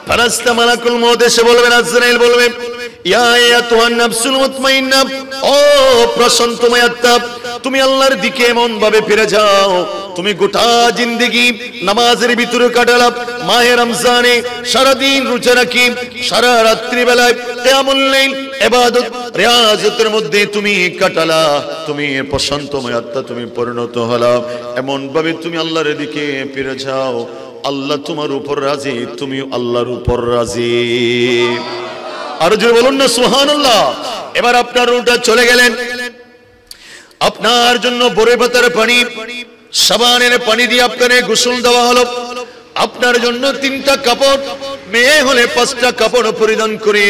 ফেরেশতা মালাকুল মউত এসে বলবেন, আজরাইল বলবে, ইয়া আইয়াতুহান নাফসুল মুতমাইন্না, ও প্রশান্তময় আত্মা, তুমি আল্লাহর দিকে এমন ভাবে ফিরে যাও, তুমি গোটা জিন্দেগি নামাজের ভিতরে কাটালা, মাহে রমজানে সারাদিন রোজা রাখি, সারা রাত্রি বেলায় কিয়ামুল লাইল ইবাদত রিয়াজতের মধ্যে তুমি কাটালা, তুমি প্রশান্তময় আত্মা তুমি পরিণত হলা, এমন ভাবে তুমি আল্লাহর দিকে ফিরে যাও, আল্লাহ তোমার উপর রাজি, তুমি আল্লাহর উপর রাজি। আর যদি বলুন না সুবহানাল্লাহ। এবার আপনার রুটা চলে গেলেন, আপনার জন্য বরে পাতার পানি, সাবানের পানি দিয়ে আপনারে গোসল দেওয়া হলো, আপনার জন্য 3টা কাপড়, মেয়ে হলে 5টা কাপড় পরিধান করে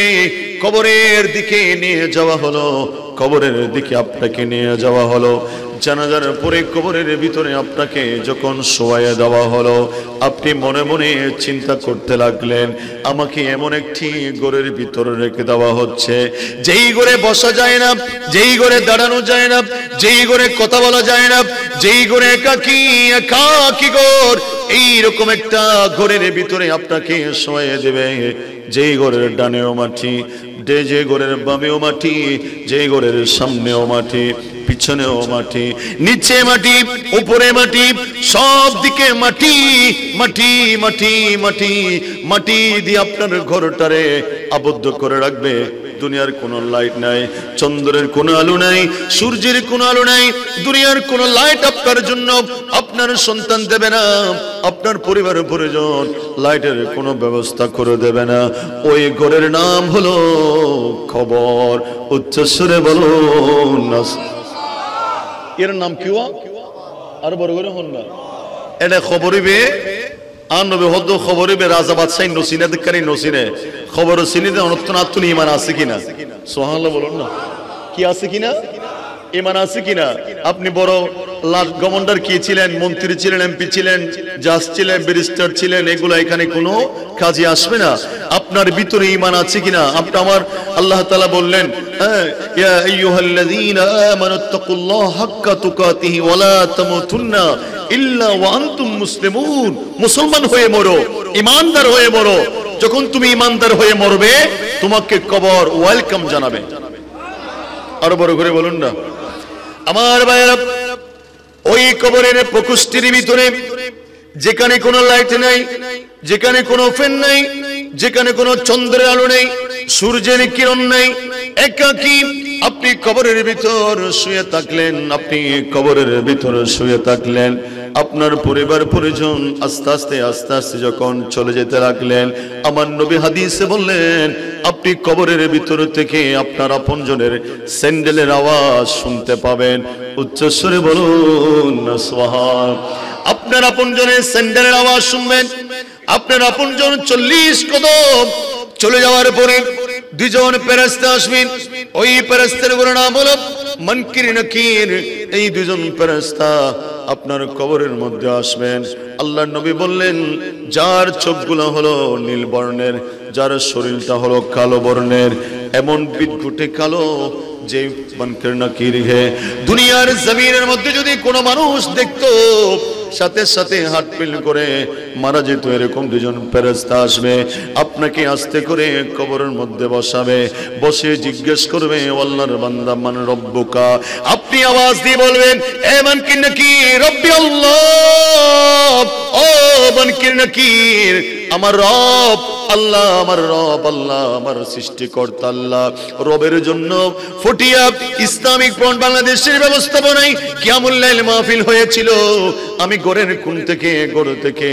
কবরের দিকে নিয়ে যাওয়া হলো, কবরের দিকে আপনাকে নিয়ে যাওয়া হলো। জানাজার পরে কবরের ভিতরে আপনাকে যখন শোয়াইয়া দেওয়া হলো, আপনি মনে মনে চিন্তা করতে লাগলেন, আমাকে এমন একটি ঘরের ভিতরে রেখে দেওয়া হচ্ছে, যেই ঘরে বসা যায় না, যেই ঘরে দাঁড়ানো যায় না, যেই ঘরে কথা বলা যায় না, যেই ঘরে একাকী একাকী ঘর, এইরকম একটা ঘরের ভিতরে আপনাকে শোয়াইয়া দেবে, যেই ঘরের ডানেও মাটি, যে ঘরের বামেও মাটি, যে ঘরের সামনেও মাটি, পিছনেও মাটি, নিচে মাটি, উপরে মাটি, সব দিকে মাটি, মাটি মাটি মাটি মাটি দিয়ে আপনার ঘরটারে আবদ্ধ করে রাখবে। দুনিয়ার কোনো লাইট নাই, চন্দ্রের কোনো আলো নাই, সূর্যের কোনো আলো নাই, দুনিয়ার কোনো লাইট আপনার জন্য আপনার সন্তান দেবে না, আপনার পরিবারের পরিজন লাইটের কোনো ব্যবস্থা করে দেবে না। ওই ঘরের নাম হলো কবর। উচ্চস্বরে বলুন না। এর নাম কি? আর বড় করে হন না, এটা খবরিবে আনবে হদ খবরিবে রাজা বাদশাহী নসিনে দকারি নসিনে খবর সিনিতে অনত্তনাতুল ঈমান আছে কিনা? সুবহানাল্লাহ বলুন না। কি আছে কিনা? ঈমান আছে কিনা? আপনি বড় গভর্নর কি ছিলেন, মন্ত্রী ছিলেন, এমপি ছিলেন, জাজ ছিলেন, ব্যারিস্টার ছিলেন, এগুলো এখানে কোনো কাজে আসবে না। আপনার ভিতরে ঈমান আছে কিনা? আপনি আমার আল্লাহ তাআলা বললেন, ইয়া আইয়ুহাল্লাযীনা আমানুত্তাকুল্লাহা হাক্কা তুকাতিহি ওয়া লা তামুতুন্না ইল্লা ওয়া আনতুম মুসলিমুন। মুসলমান হয়ে মরো, ঈমানদার হয়ে মরো। যখন তুমি ঈমানদার হয়ে মরবে, তোমাকে কবর ওয়েলকাম জানাবে। আর বড় করে বলুন না আমার ভাইরা, ওই কবরের প্রকোষ্ঠের ভিতরে যেখানে কোনো লাইট নাই, যেখানে কোনো ফ্যান নাই, যেখানে কোনো চন্দ্রের আলো নেই, সূর্যের কিরণ নাই, একাকী আপনি কবরের ভিতর শুয়ে থাকলেন, আপনি কবরের ভিতর শুয়ে থাকলেন। আপনার পরিবার পরিজন আস্তে আস্তে আস্তে আস্তে যখন চলে যেতে লাগলেন, আমার নবী হাদিসে বললেন, আপনি কবরের ভিতর থেকে আপনার আপনজনের স্যান্ডেলের আওয়াজ শুনতে পাবেন। উচ্চস্বরে বলুন না সুবহান। আপনার আপনজনের স্যান্ডেলের আওয়াজ শুনবেন। আপনার আপনজন 40 কদম চলে যাওয়ার পরে দুজন ফেরেশতা আসবেন। ওই ফেরেশতার নাম হলো মুনকির নাকির। এই দুজন ফেরেশতা আপনার কবরের মধ্যে আসবেন। আল্লাহর নবী বললেন, যার চোখগুলো হলো নীল বর্ণের, যার শরীরটা হলো কালো বর্ণের, এমন বিদঘুটে কালো যে মুনকির নাকির হে দুনিয়ার জমিনের মধ্যে যদি কোনো মানুষ দেখতো, সাথে সাথে হাটপিল করে মারা যেত, এরকম দুজন ফেরেশতা আসবে, আপনাকে আস্তে করে কবরের মধ্যে বসাবে, বসে জিজ্ঞেস করবে আল্লাহর বান্দা মান রব্বুকা। আপনি আওয়াজ দিয়ে বলবেন এ মুনকির নাকির রব্বি আল্লাহ, ও মুনকির নাকির আমার রব আল্লাহ, আমার রব আল্লাহ, আমার সৃষ্টিকর্তা আল্লাহ। রবের জন্য ফটিয়া ইসলামিক ফ্রন্ট বাংলাদেশের ব্যবস্থাপনায় কিয়ামুল লাইল মাহফিল হয়েছিল। আমি ঘরের কোণ থেকে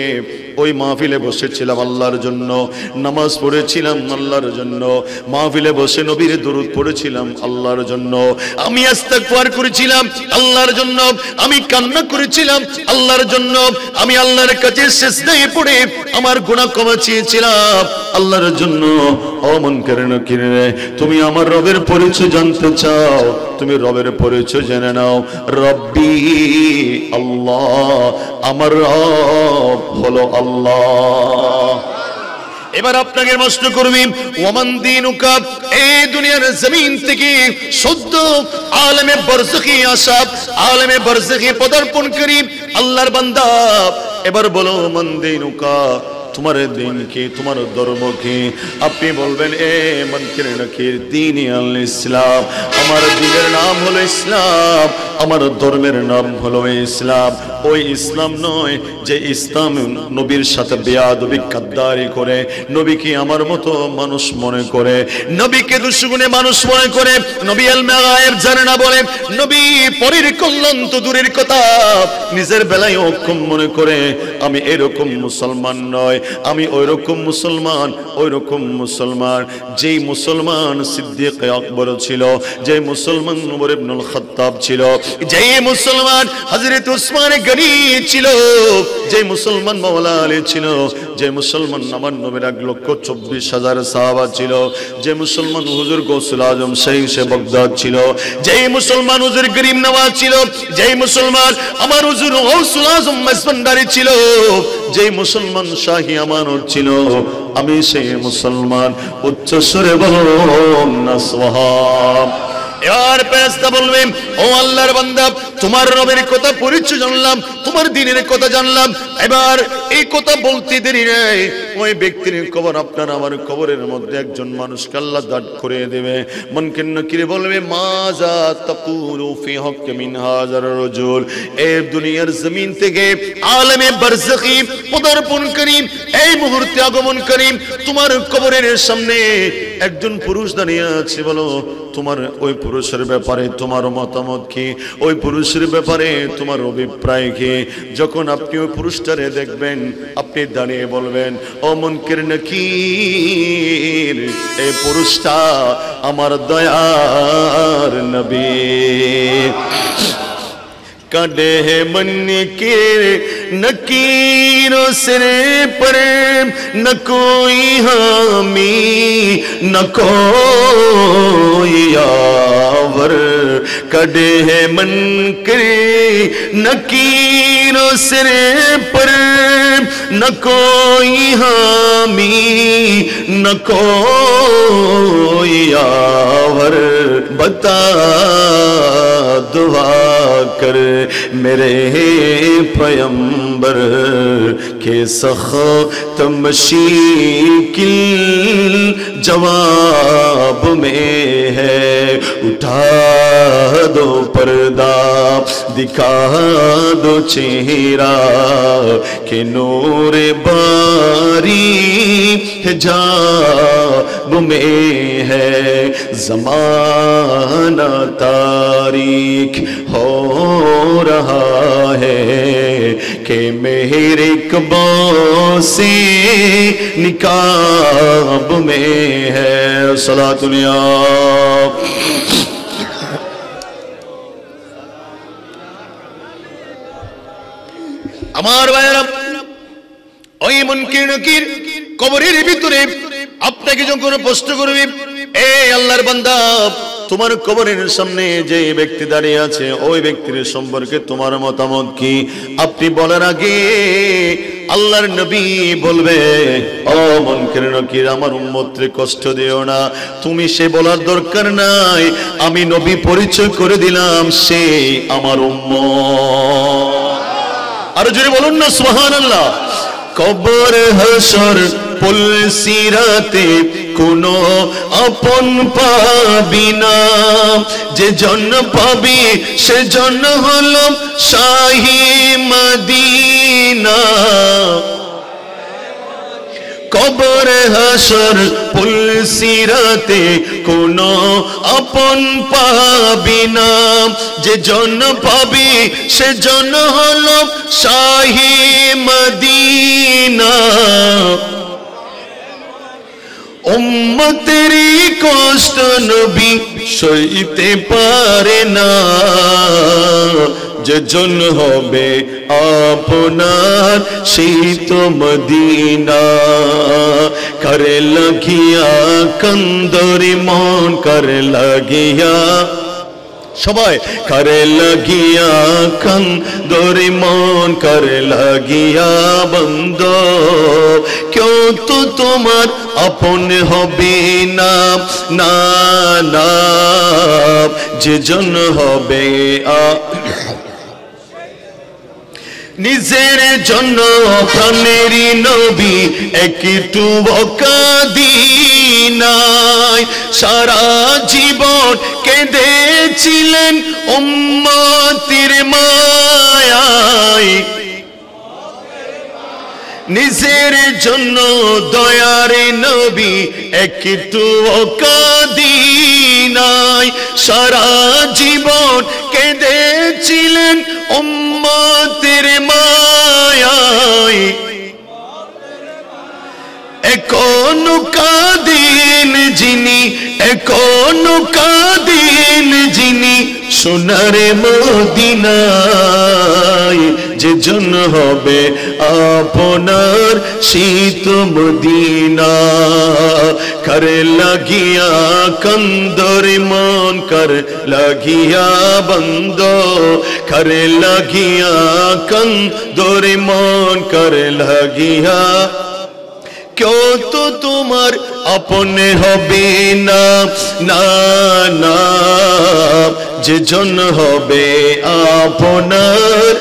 ওই মাহফিলে বসেছিলাম আল্লাহর জন্য, নামাজ পড়েছিলাম আল্লাহর জন্য, মাহফিলে বসে নবীর দরুদ পড়েছিলাম আল্লাহর জন্য, আমি ইস্তিগফার করেছিলাম আল্লাহর জন্য, আমি কান্না করেছিলাম আল্লাহর জন্য, আমি আল্লাহর কাছে সিজদায় পড়ে আমার গুনাহ ক্ষমা চেয়েছিলাম আল্লাহর জন্য। ও মুনকির নাকির, তুমি আমার রবের পরিচয় জানতে চাও, তুমি রবের পরিচয় জেনে নাও। রব্বি আল্লাহ, আমার রব হলো আল্লাহ। এবার আপনাকে প্রশ্ন করবি ওমান দিনুকা, এই দুনিয়ার জমিন থেকে সদ্য আলেমে বারযাখি আসা, আলেমে বারযাখি পদার্পণকারী আল্লাহর বান্দা, এবার বলো মান দিনুকা, তোমার দিন কি, তোমার ধর্ম কি? আপনি বলবেন এ মুনকির নাকির দ্বীন আল ইসলাম, আমার দ্বীনের নাম হলো ইসলাম, আমার ধর্মের নাম হলো ইসলাম। ওই ইসলাম নয় যে ইসলাম নবীর সাথে বেয়াদবি গাদ্দারি করে, নবীকে আমার মতো মানুষ মনে করে, নবীকে দুশমনে মানুষ মনে করে, নবী আল গায়েব জানে না বলে, নবী পরের কল্যাণ তো দূরের কথা নিজের বেলায় অক্ষম মনে করে। আমি এরকম মুসলমান নয়, আমি ওইরকম মুসলমান, ওইরকম মুসলমান যেই মুসলমান সিদ্দিক আকবর ছিল, যে মুসলমান উমর ইবনুল খাত্তাব ছিল, যেই মুসলমান হযরত উসমান গনি ছিল, যে মুসলমান মাওলা আলী ছিল, যে মুসলমান আমার নবীর 1,24,000 সাহাবা ছিল, যে মুসলমান হুজুর গৌসুল আজম শাইখে বাগদাদ ছিল, যেই মুসলমান হুজুর গরিব নওয়াজ ছিল, যেই মুসলমান আমার হুজুর গৌসুল আজম মাসবান্ডারি ছিল, যেই মুসলমান শাহী আমানত ছিল, আমি সেই মুসলমান। উচ্চ স্বরে বলুন না সুবহান। এবার ফেরেশতা বলবেন ও আল্লাহর বান্দা, তোমার রবের কথা পরিচয় জানলাম, তোমার দ্বীনের কথা জানলাম, এবার এই কথা বলতে দেরি নেই, ওই ব্যক্তির কবর আপনার আমার কবরের মধ্যে একজন মানুষকে আল্লাহ দাঁড় করে দেবে। মুনকির নাকির বলবে মাজা তাকুলু ফি হক মিন হাযার রাজুল, এই দুনিয়ার জমিন থেকে আলেমে বারযাখি পদার্পণকারী, এই মুহূর্তে আগমনকারী তোমার কবরের সামনে একজন পুরুষ দাঁড়িয়ে আছে, বলো তোমার ওই পুরুষের ব্যাপারে তোমার মতামত কি, ওই পুরুষের ব্যাপারে তোমার অভিপ্রায় কি? যখন আপনি ওই পুরুষটারে দেখবেন, আপনি দাঁড়িয়ে বলবেন ও মুনকির নাকির, এই পুরুষটা আমার দয়ার নবী। কাঁদে হে মুনকির नकीरों सिरे पर न कोई हामी न कोई यावर, कड़े है मुनकिर नकीरों सिरे पर न कोई हामी न कोई यावर, बता दुआ कर मेरे पैगंबर के सख्त मशीकिल जवाब में है, उठा दो पर्दा दिखा दो चेहरा के नूर बारी हिजाब में है, ज़माना तारीख हो रहा है कि मेरे कबों से निकाब में है। सलातुनिया আমার ভাইরা, ওই মুনকির নাকির কবরের ভিতরে আপনাকে যখন প্রশ্ন করবে এই আল্লাহর বান্দা, তোমার কবরের সামনে যে ব্যক্তি দাঁড়িয়ে আছে ওই ব্যক্তির সম্পর্কে তোমার মতামত কি? আপনি বলার আগে আল্লাহর নবী বলবে ও মুনকির নাকির, আমার উম্মতকে কষ্ট দিও না, তুমি সে বলার দরকার নাই, আমি নবী পরিচয় করে দিলাম, সে আমার উম্মত। আর জোরে বলুন না সুবহানাল্লাহ। কবর হাসর পুলসিরাতে কোনো আপন পাবি না, যে জন পাবি সে জন হলো শাহী মদিনা। কবর হাসর পুলসিরাতে কোনো আপন পাবি না, যে জন পাবি সে জন হলো শাহী মদিনা। উম্মতেরই কষ্ট নবী সইতে পারে না, যে জন হবে আপনার সেই তো মদিনা। করে লাগিয়া কন্দরে মন করে লাগিয়া, সবাই করে লাগিয়া কন্দরে মন করে লাগিয়া বন্ধ, কেউ তো তোমার আপন হবে না, না না, যে জন হবে নিজের জন্য প্রাণেরই নবী একটু কাঁদিনাই, সারা জীবন কেঁদেছিলেন উম্মতের মায়ায়। নিজের জন্য দয়ার নবী একটু কাঁদিনাই, সারা জীবন কেঁদেছিলেন উম্মতের মায়ায়। এখনো কাঁদেন যিনি, এখনো কাঁদেন যিনি সোনার মদিনায়, যে জন হবে আপনার শীত মদিনা। করে লাগিয়া কন্দরে মন কর লাগিয়া বন্ধ, করে লাগিয়া কন্দরে মন কর লাগিয়া, কেউ তো তোমার আপন হবে না, না না, যে জন হবে আপনার।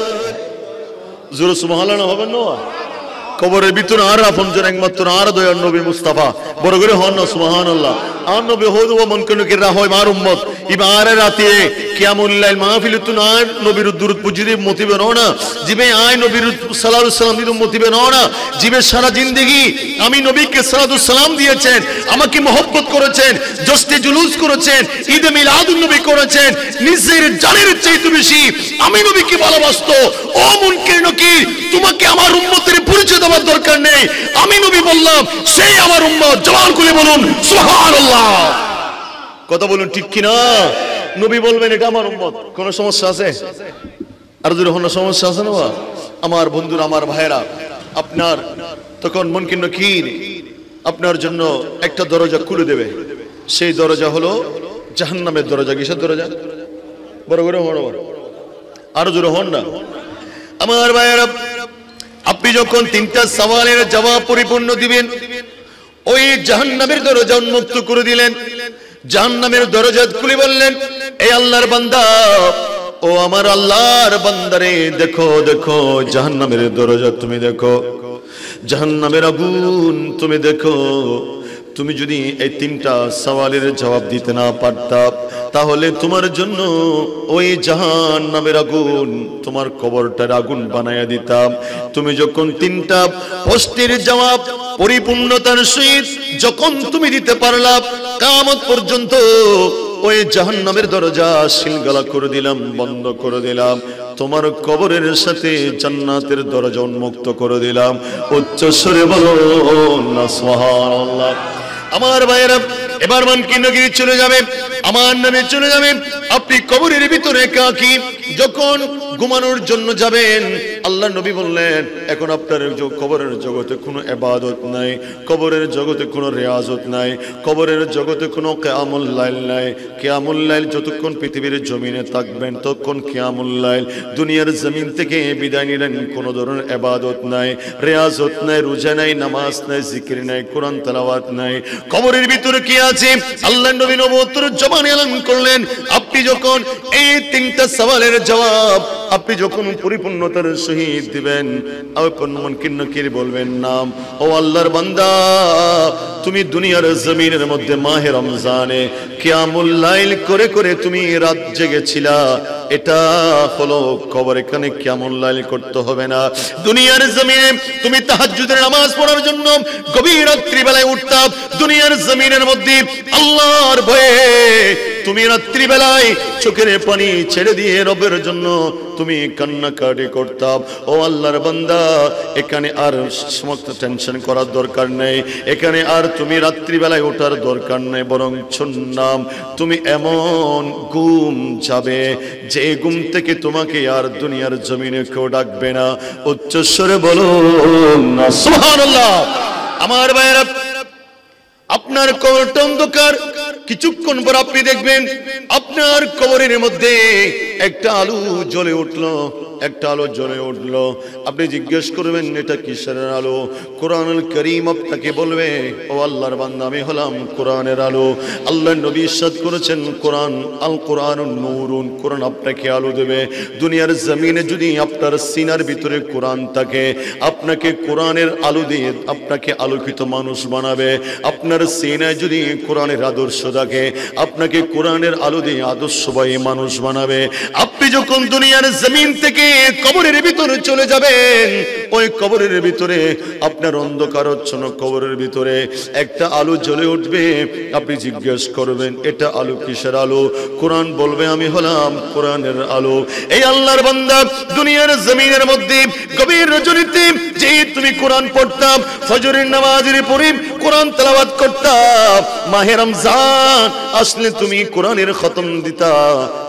জোরে সুবহানাল্লাহ হবে না? কবরের ভিতরে আর আপন জন একমাত্র আর দয়ার নবী মুস্তাফা। বড় করে হন না সুবহানাল্লাহ। আর নবী হদু মন কোন কি রাহয় মার উম্মত ইবারে রাতে কিয়ামুল লাইল মাহফিলতুন আর নবীর দুরূদ পুজিরে মতিবে না, জিবে আয় নবীর সাল্লাল্লাহু আলাইহি সাল্লাম দিরু মতিবে না, জিবে সারা জিন্দেগি আমি নবীকে সালাতু সালাম দিয়েছেন, আমাকে মহব্বত করেছেন, জশ্নে জুলুস করেছেন, ঈদে মিলাদুন নবী করেছেন, নিজের জানের চাইতে বেশি আমি নবীকে ভালোবাসতো। ও মুনকির নকির, তোমাকে আমার উম্মতের পরিচয় দেওয়ার দরকার নেই, আমি নবী বললাম সেই আমার উম্মত। জবান খুলে বলুন সুবহানাল্লাহ। কথা বলুন ঠিক কি না? নবী বলবেন এটা আমার উম্মত, কোন সমস্যা আছে? আর যদি কোনো সমস্যা আছে না আমার বন্ধুরা, আমার ভাইরা, আপনার তখন মুনকির নকির আপনার জন্য একটা দরজা খুলে দেবে। সেই দরজা হলো জাহান্নামের দরজা। কিসের দরজা? বড় করে হন, আরো জোরে হন না আমার ভাইরা। আপনি যখন তিনটা সওয়ালের জবাব পরিপূর্ণ দিবেন, ওই জাহান্নামের দরজা উন্মুক্ত করে দিলেন। জাহান্নামের দরজা খুলে বললেন, এই আল্লাহর বান্দা, ও আমার আল্লাহর বান্দারে, দেখো দেখো জাহান্নামের দরজা তুমি দেখো, জাহান্নামের আগুন তুমি দেখো। তুমি যদি এই তিনটা সওয়ালের জবাব দিতে না পারতা, তাহলে তোমার জন্য ওই জাহান্নামের আগুন তোমার কবরটার আগুন বানায়া দিতাম। তুমি যখন তিনটা প্রশ্নের জবাব পরিপূর্ণতার সহিত যখন তুমি দিতে পারলা, কিয়ামত পর্যন্ত ওই জাহান্নামের দরজা সিলগালা করে দিলাম, বন্ধ করে দিলাম। তোমার কবরের সাথে জান্নাতের দরজা উন্মুক্ত করে দিলাম। উচ্চ স্বরে বলো না সুবহানাল্লাহ। আমার ভাইয়েরা, এবার মুনকির নকির চলে যাবে, আমার নামে চলে যাবে। আপনি কবরের ভিতরে একাকী যখন ঘুমানোর জন্য যাবেন, আল্লাহ নবী বললেন, এখন আপনার কবরের জগতে কোনো ইবাদত নাই, কবরের জগতে কোনো রিয়াজত নাই, কবরের জগতে কোনো কিয়ামুল লাইল নাই। কিয়ামুল লাইল যতক্ষণ পৃথিবীর জমিনে থাকবেন ততক্ষণ কিয়ামুল লাইল। দুনিয়ার জমিন থেকে বিদায় নিলেন, কোনো ধরনের ইবাদত নাই, রিয়াজত নাই, রোজা নাই, নামাজ নাই, জিকির নাই, কোরআন তেলাওয়াত নাই। কবরের ভিতরে কি আছে? আল্লাহ নবী নবুয়তের জবানে এলান করলেন, আপনি যখন এই তিনটা সওয়ালের জবাব আপনি যখন পরিপূর্ণতার সহিত দিবেন, আপনি মুনকির নকির বলবেন না, ও আল্লাহর বান্দা তুমি দুনিয়ার জমিনের মধ্যে মাহে রমজানে কিয়ামুল লাইল করে করে তুমি রাত জেগেছিলা, এটা হলো কবর। এখানে কিয়ামুল লাইল করতে হবে না। দুনিয়ার জমিনে তুমি তাহাজ্জুদের নামাজ পড়ার জন্য গভীর রাত্রি বেলায় উঠতাম, দুনিয়ার জমিনের মধ্যে আল্লাহর ভয়ে তুমি রাত্রি বেলায় চোখের পানি ছেড়ে দিয়ে রবের জন্য তুমি কান্নাকাটি করতাম। ও আল্লাহর বান্দা এখানে আর সমস্ত টেনশন করার দরকার নেই, এখানে আর তুমি রাত্রি বেলায় ওঠার দরকার নেই, বরং শুনলাম তুমি এমন ঘুম যাবে যে ঘুম থেকে তোমাকে আর দুনিয়ার জমিনে কেউ ডাকবে না। উচ্চস্বরে বলো না সুবহানাল্লাহ। আমার ভাইরা, আপনার কবরটা অন্ধকার, কিছুক্ষণ পর আপনি দেখবেন আপনার কবরের মধ্যে একটা আলো জ্বলে উঠলো, একটা আলো জ্বলে উঠলো। আপনি জিজ্ঞেস করবেন এটা কিসের আলো? কোরআনুল কারীম আপনাকে বলবে, ও আল্লাহর বান্দা আমি হলাম কোরআনের আলো। আল্লাহর নবী ইরশাদ করেছেন কোরআন আল কোরআনুন নূরুন, কোরআন আপনাকে আলো দেবে। দুনিয়ার জমিনে যদি আপনার সিনার ভিতরে কোরআন থাকে, আপনাকে কোরআনের আলো দিয়ে আপনাকে আলোকিত মানুষ বানাবে। আপনার সিনায় যদি কোরআনের আদর্শ থাকে, আপনাকে কোরআনের আলো দিয়ে আদর্শবাহী মানুষ বানাবে। আপনি যখন দুনিয়ার জমিন থেকে কবরের ভিতরে চলে যাবেন, ওই কবরের ভিতরে আপনার অন্ধকারচ্ছন্ন কবরের ভিতরে একটা আলো জ্বলে উঠবে। আপনি জিজ্ঞেস করবেন এটা আলো কিসের আলো? কোরআন বলবে আমি হলাম কোরআনের আলো। এই আল্লাহর বান্দা দুনিয়ার জমিনের মধ্যে গভীর রজনীতে যে তুমি কোরআন পড়তাম, ফজরের নামাজের পরে কোরআন তেলাওয়াত করতাম, মাহে রমজান আসলে তুমি কোরআনের খতম দিতা,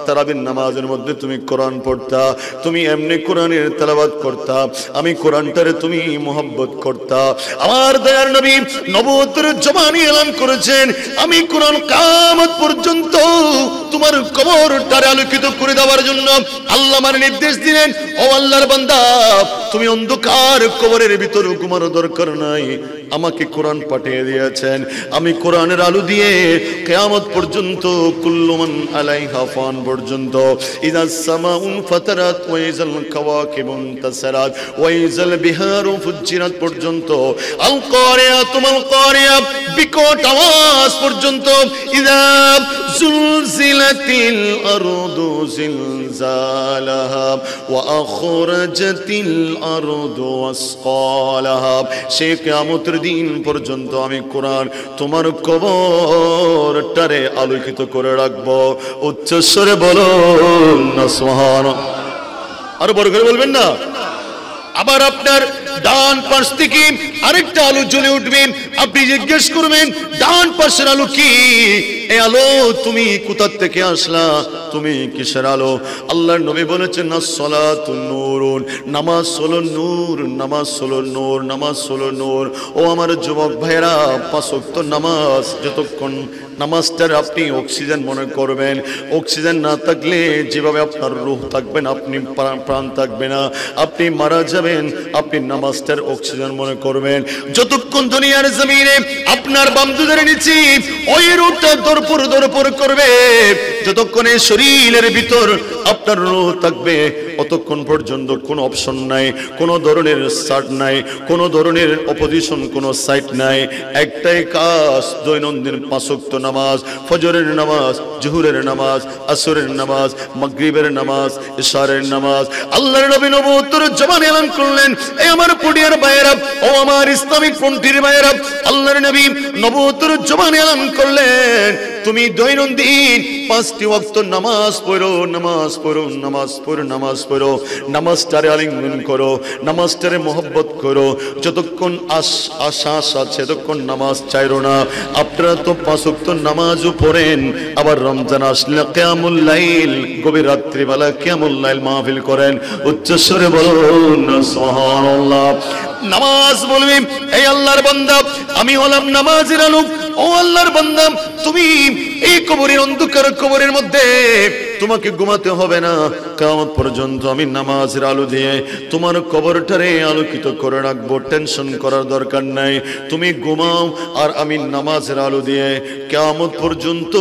তারাবির নামাজের মধ্যে তুমি কোরআন পড়তা, তুমি এমনি কোরআনের তেলাওয়াত করতা, আমি কোরআনটারে তুমি মোহাব্বত করতা। আমার দয়ার নবী নবুয়তের জবানি এলান করেছেন, আমি কোরআন কিয়ামত পর্যন্ত তোমার কবরটারে আলোকিত করে দেওয়ার জন্য আল্লাহ আমার নির্দেশ দিলেন। ও আল্লাহর বান্দা তুমি অন্ধকার কবরের ভিতরে ঘুমানোর দরকার নাই, আমাকে কোরআন পাঠিয়ে দিয়েছেন, আমি কোরআনের আলো দিয়ে কিয়ামত পর্যন্ত কুল্লু মান আলাইহা ফান পর্যন্ত, ইযাস সামাউন ফাতারাত ওয়া ইযাল কাওয়াকিবুন তাসারাত ওয়া ইযাল বিহারু ফুজ্জিরাত পর্যন্ত, আল কারিয়াতু মাল কারিয়া বিকট আওয়াজ পর্যন্ত, ইযা জুলজিলাতিল আরদু জিলজালাহা ওয়া আখরাজাতিল আরদু আসকালাহা, সে কিয়ামতের দিন পর্যন্ত আমি কোরআন তোমার কবরটারে আলোকিত করে রাখবো। উচ্চস্বরে বলো না সুবহানাল্লাহ। আর বড় করে বলবেন না। আবার আপনার ডান পাশ থেকে আরেকটা আলো জ্বলে উঠবে, আপনি জিজ্ঞেস করবেন ডান পাশের আলো কি? এই আলো তুমি কোথা থেকে আসলা, তুমি কিসের আলো? আল্লাহর নবী বলেছেন as-সালাতু নূরুন, নামাজ হলো নূর, নামাজ হলো নূর, নামাজ হলো নূর। ও আমার যুবক ভাইরা, পাঁচ ওয়াক্ত নামাজ, যতক্ষণ নামাজটার আপনি অক্সিজেন মনে করবেন, অক্সিজেন না থাকলে যেভাবে আপনার রূহ থাকবে না, আপনি প্রাণ থাকবে না, আপনি মারা যাবেন, আপনি নামাজটার অক্সিজেন মনে করবেন। যতক্ষণ দুনিয়ার জমিনে আপনার বামদুদের নিচে ওই রূহটা দরপর করবে, যতক্ষণে শরীরের ভিতর আপনার রূহ থাকবে, অতক্ষণ পর্যন্ত কোনো অপশন নাই, কোনো ধরনের সাইড নাই, কোনো ধরনের অপোজিশন, কোনো সাইড নাই। একটাই কাজ, দৈনন্দিন পাঁচ ওয়াক্ত নামাজ, ফজরের নামাজ, জোহরের নামাজ, আসরের নামাজ, মাগরিবের নামাজ, ইশারের নামাজ। আল্লাহর নবী নবুয়তের জবানে এলান করলেন, এই আমার পডিয়ার ভাইয়েরা, ও আমার ইসলামিক ফ্রন্টিয়ার ভাইয়েরা, আল্লাহর নবী নবুয়তের জবানে এলান করলেন, তুমি দৈনন্দিন পাঁচটি ওয়াক্ত নামাজ পড়ো, নামাজ পড়ো, নামাজ পড়ো, নামাজ পড়ো, নামাজটারে আলিঙ্গন করো, নামাজটারে মহব্বত করো। যতক্ষণ আশা আছে ততক্ষণ নামাজ চাইরো না। আপনারা তো পাঁচ ওয়াক্ত নামাজও পড়েন, আবার রমজান আসলে কিয়ামুল লাইল, গভীর রাত্রিবেলা কিয়ামুল লাইল মাহফিল করেন। উচ্চস্বরে বলুন সুবহানাল্লাহ। নামাজ বলবি, এই আল্লাহর বান্দা আমি হলাম নামাজের আলো। ও আল্লাহর বান্দা তুমি এই কবরের অন্ধকার কবরের মধ্যে তোমাকে ঘুমাতে হবে না, কিয়ামত পর্যন্ত আমি নামাজের আলো দিয়ে তোমার কবরটারে আলোকিত করে রাখবো, টেনশন করার দরকার নাই। তুমি ঘুমাও আর আমি নামাজের আলো দিয়ে কিয়ামত পর্যন্ত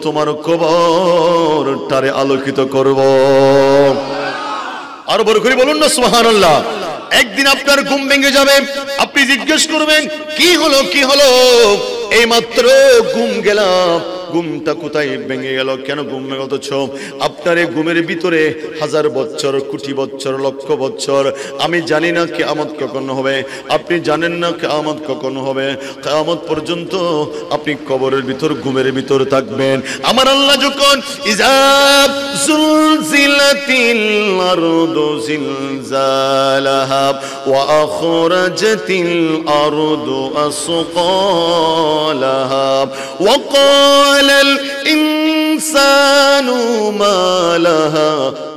তোমার কবরটারে আলোকিত করব। আরো বড় করে বলুন না সুবহানাল্লাহ। একদিন আপনার ঘুম ভেঙে যাবে, আপনি জিজ্ঞেস করবেন কি হলো কি হলো, এই মাত্র ঘুম গেলাম, ঘুমটা কোথায় ভেঙে গেল, কেন ঘুম ভেঙে? অথচ আপনার এই ঘুমের ভিতরে হাজার বছর, কোটি বছর, লক্ষ বছর, আমি জানি না কিয়ামত কখন হবে, আপনি জানেন না কিয়ামত কখন হবে, কিয়ামত পর্যন্ত আপনি কবরের ভিতর, ঘুমের ভিতর থাকবেন। আমার আল্লাহ যখন ইযা যুলজিলাতিল আরদু জিলজালাহা ওয়া আখরাজাতিল আরদু আসকালাহা ওয়া ক্বালাল ইনসানু মা লাহা,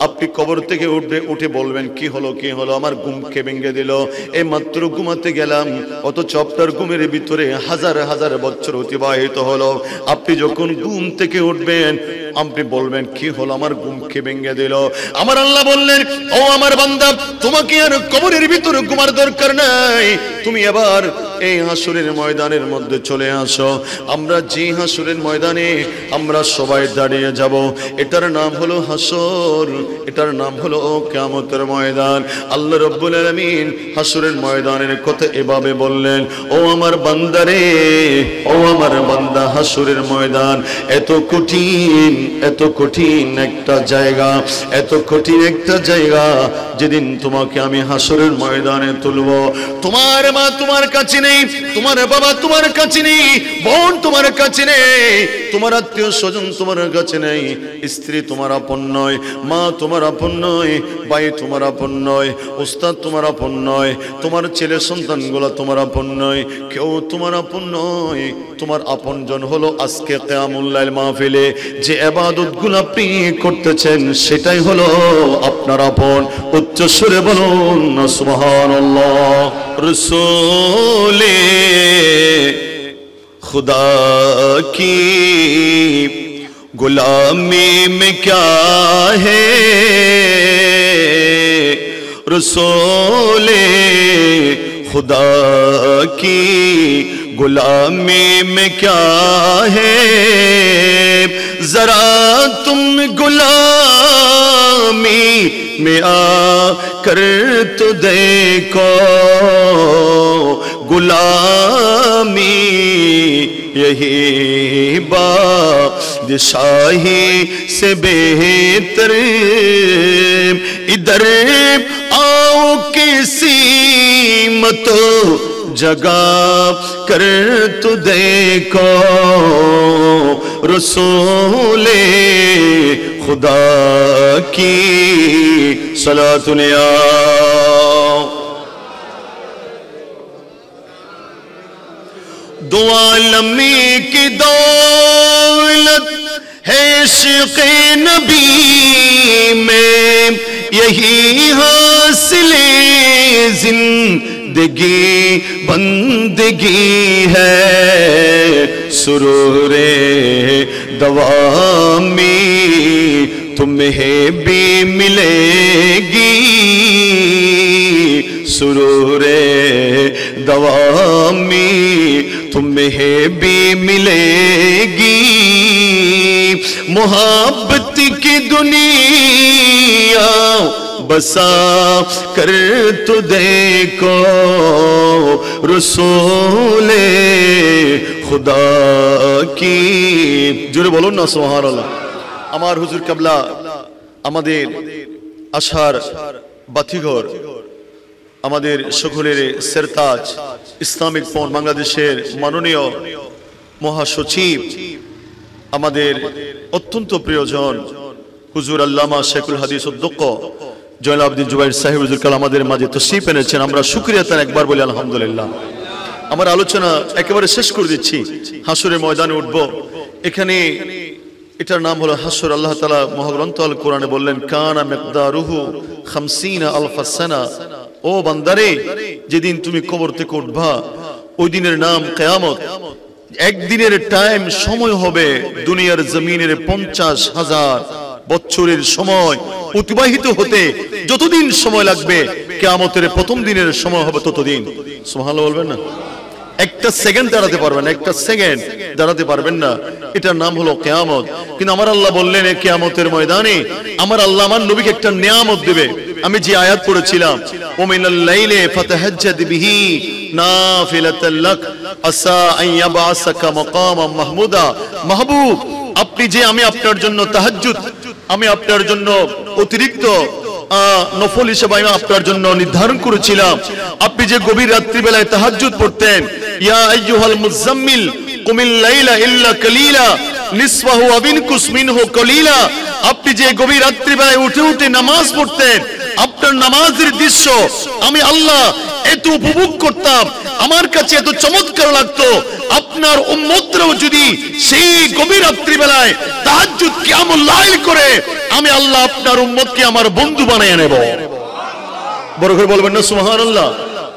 আপনি কবর থেকে উঠে বলবেন কি হলো কি হলো, আমার ঘুমকে ভেঙে দিল, এই মাত্র ঘুমাতে গেলাম, অথচ আপনার ঘুমের ভিতরে হাজার হাজার বছর অতিবাহিত হলো। আপনি যখন ঘুম থেকে উঠবেন আপনি বলবেন কি হলো, আমার ঘুমকে ভেঙে দিল। আমার আল্লাহ বললেন, ও আমার বান্দা, তোমাকে আর কবরের ভিতরে ঘুমার দরকার নাই, তুমি এবার এই হাসরের ময়দানের মধ্যে চলে আসো। আমরা যে হাসরের ময়দানে আমরা সবাই দাঁড়িয়ে যাব, এটার নাম হলো হাসর, এটার নাম হলো কিয়ামতের ময়দান। আল্লাহ রাব্বুল আলামিন হাসরের ময়দানের কথা এভাবে বললেন, ও আমার বান্দারে, ও আমার বান্দা, হাসরের ময়দান এত কঠিন, এত কঠিন একটা জায়গা, এত কঠিন একটা জায়গা, যেদিন তোমাকে আমি হাসরের ময়দানে তুলব, তোমার মা তোমার কাছে নেই, তোমার বাবা তোমার কাছে নেই, বোন তোমার কাছে নেই, তোমার আত্মীয় স্বজন তোমার কাছে নেই, স্ত্রী তোমার আপন নয়, মা তোমার আপন নয়, ভাই তোমার আপন নয়, উস্তাদ তোমার আপন নয়, তোমার ছেলে সন্তানগুলো তোমার আপন নয়, কেউ তোমার আপন নয়। তোমার আপনজন হলো আজকে কিয়ামুল লাইল মাহফিলে যে ইবাদতগুলো আপনি করতেছেন, সেটাই হলো আপনার আপন। উচ্চ সুরে বলুন না সুবহানাল্লাহ। রসূলে खुदा की गुलामी में क्या है, रसूले खुदा की गुलामी में क्या है, जरा तुम गुलामी में आ कर तो देखो, गुलामी यही बादशाही से बेहतर, इधर आओ किसी मत जगा कर तो देखो, रसूले खुदा की सलातुनिया। दो आलमी की दौलत है इश्क़े नबी में, यही हासिले जिंदगी बंदगी है, सुरूरे दवामी तुम्हें भी मिलेगी, सुरूरे दवामी तुम्हें भी मिलेगी, मोहब्बत की दुनिया बसा कर तो देखो, रसूले खुदा की। জোরে বলুন না সুবহানাল্লাহ। আমার হুজুর কিবলা, আমাদের আশার বাতিঘর, আমাদের সকলের সেরতাজ, ইসলামিক ফ্রন্ট বাংলাদেশের মাননীয় মহাসচিব, আমাদের অত্যন্ত প্রিয়জন হুজুর আল্লামা শেখুল হাদিস অধ্যক্ষ জয়নালাবদ্দিন জুবাইর সাহেব হুজুর কাল আমাদের মাঝে তশরিফ এনেছেন। আমরা শুকরিয়া তার একবার বলি আলহামদুলিল্লাহ। আমার আলোচনা একেবারে শেষ করে দিচ্ছি, হাসরের ময়দানে উঠব। এখানে এটার নাম হলো হাসর। আল্লাহ তাআলা মহাগ্রন্থ আল কোরআনে বললেন, কানা মিকদারুহু 50 আলফ সানা, ও বান্দারে, যেদিন তুমি কবর থেকে উঠবা ওই দিনের নাম কিয়ামত। একদিনের টাইম সময় হবে দুনিয়ার জমিনের 50,000 বছরের সময় অতিবাহিত হতে যতদিন সময় লাগবে, কিয়ামতের প্রথম দিনের সময় হবে ততদিন। সুবহানাল্লাহ বলবেন না? একটা সেকেন্ড দাঁড়াতে পারবেন, একটা সেকেন্ড দাঁড়াতে পারবেন না। এটার নাম হলো কিয়ামত। কিন্তু আমার আল্লাহ বললেন, এই কিয়ামতের ময়দানে আমার আল্লাহ আমার নবীকে একটা নিয়ামত দেবে। আমি যে আয়াত পড়েছিলাম ওমিনাল লাইলি ফাতাহাজ্জাদ বিহি নাফিলাতাল লাক আসা আন ইয়াবআসাকা মাকামান মাহমুদা। মাহবুব, আপনি যে আমি আপনার জন্য তাহাজ্জুদ, আমি আপনার জন্য অতিরিক্ত নফল হিসেবে আমি আপনার জন্য নির্ধারণ করেছিলাম। আপনি যে গভীর রাত্রি বেলায় তাহাজ্জুদ পড়তেন, ইয়া আইয়ুহাল মুযাম্মিল কুমিল লাইলা ইল্লা কালিলা নিসফাহু আও ইনকুস মিনহু কালিলা। আপনি যে গভীর রাত্রি বেলায় উঠে উঠে নামাজ পড়তেন, আপনার নামাজের দৃশ্য আমি আল্লাহ এত উপভোগ করতাম, আমার কাছে এত চমৎকার লাগতো। আপনার উম্মতরাও যদি সেই গভীর রাত্রি বেলায় তাহাজ্জুদ কিয়ামুল লাইল করে, আমি আল্লাহ আপনার উম্মতকে আমার বন্ধু বানিয়ে নেব। বড় করে বলবেন না সুবহানাল্লাহ।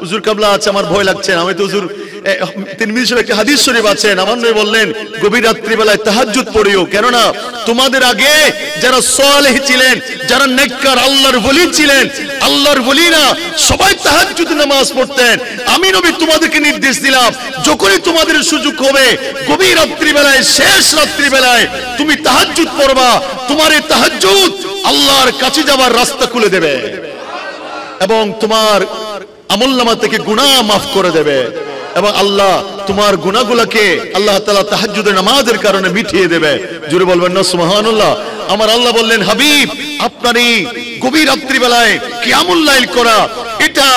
হুজুর কাবলা আছে, আমার ভয় লাগছে। আমি তো হুজুর তিরমিজি শরীফে একটা হাদিস শরীফ আছেন, আমার নবী বললেন গভীর রাত্রি বেলায় তাহাজ্জুদ পড়িও, কেননা তোমাদের আগে যারা সালেহ ছিলেন, যারা নেককার আল্লাহর ওলি ছিলেন, আল্লাহর ওলিরা সবাই তাহাজ্জুদ নামাজ পড়তেন। আমি নবী তোমাদেরকে নির্দেশ দিলাম, যখনই তোমাদের সুযোগ হবে গভীর রাত্রি বেলায়, শেষ রাত্রি বেলায় তুমি তাহাজ্জুদ পড়বা, তোমার এই তাহাজ্জুদ আল্লাহর কাছে যাওয়ার রাস্তা খুলে দেবে এবং তোমার আমলনামা থেকে গুনাহ মাফ করে দেবে এবং আল্লাহ তোমার গুনাহগুলোকে আল্লাহ তাআলা তাহাজ্জুদের নামাজের কারণে মিটিয়ে দেবে। জোরে বলবেন না সুবহানাল্লাহ। আমার আল্লাহ বললেন, হাবিব, আপনার এই গভীর রাত্রি বেলায় কিয়ামুল লাইল করা, এটা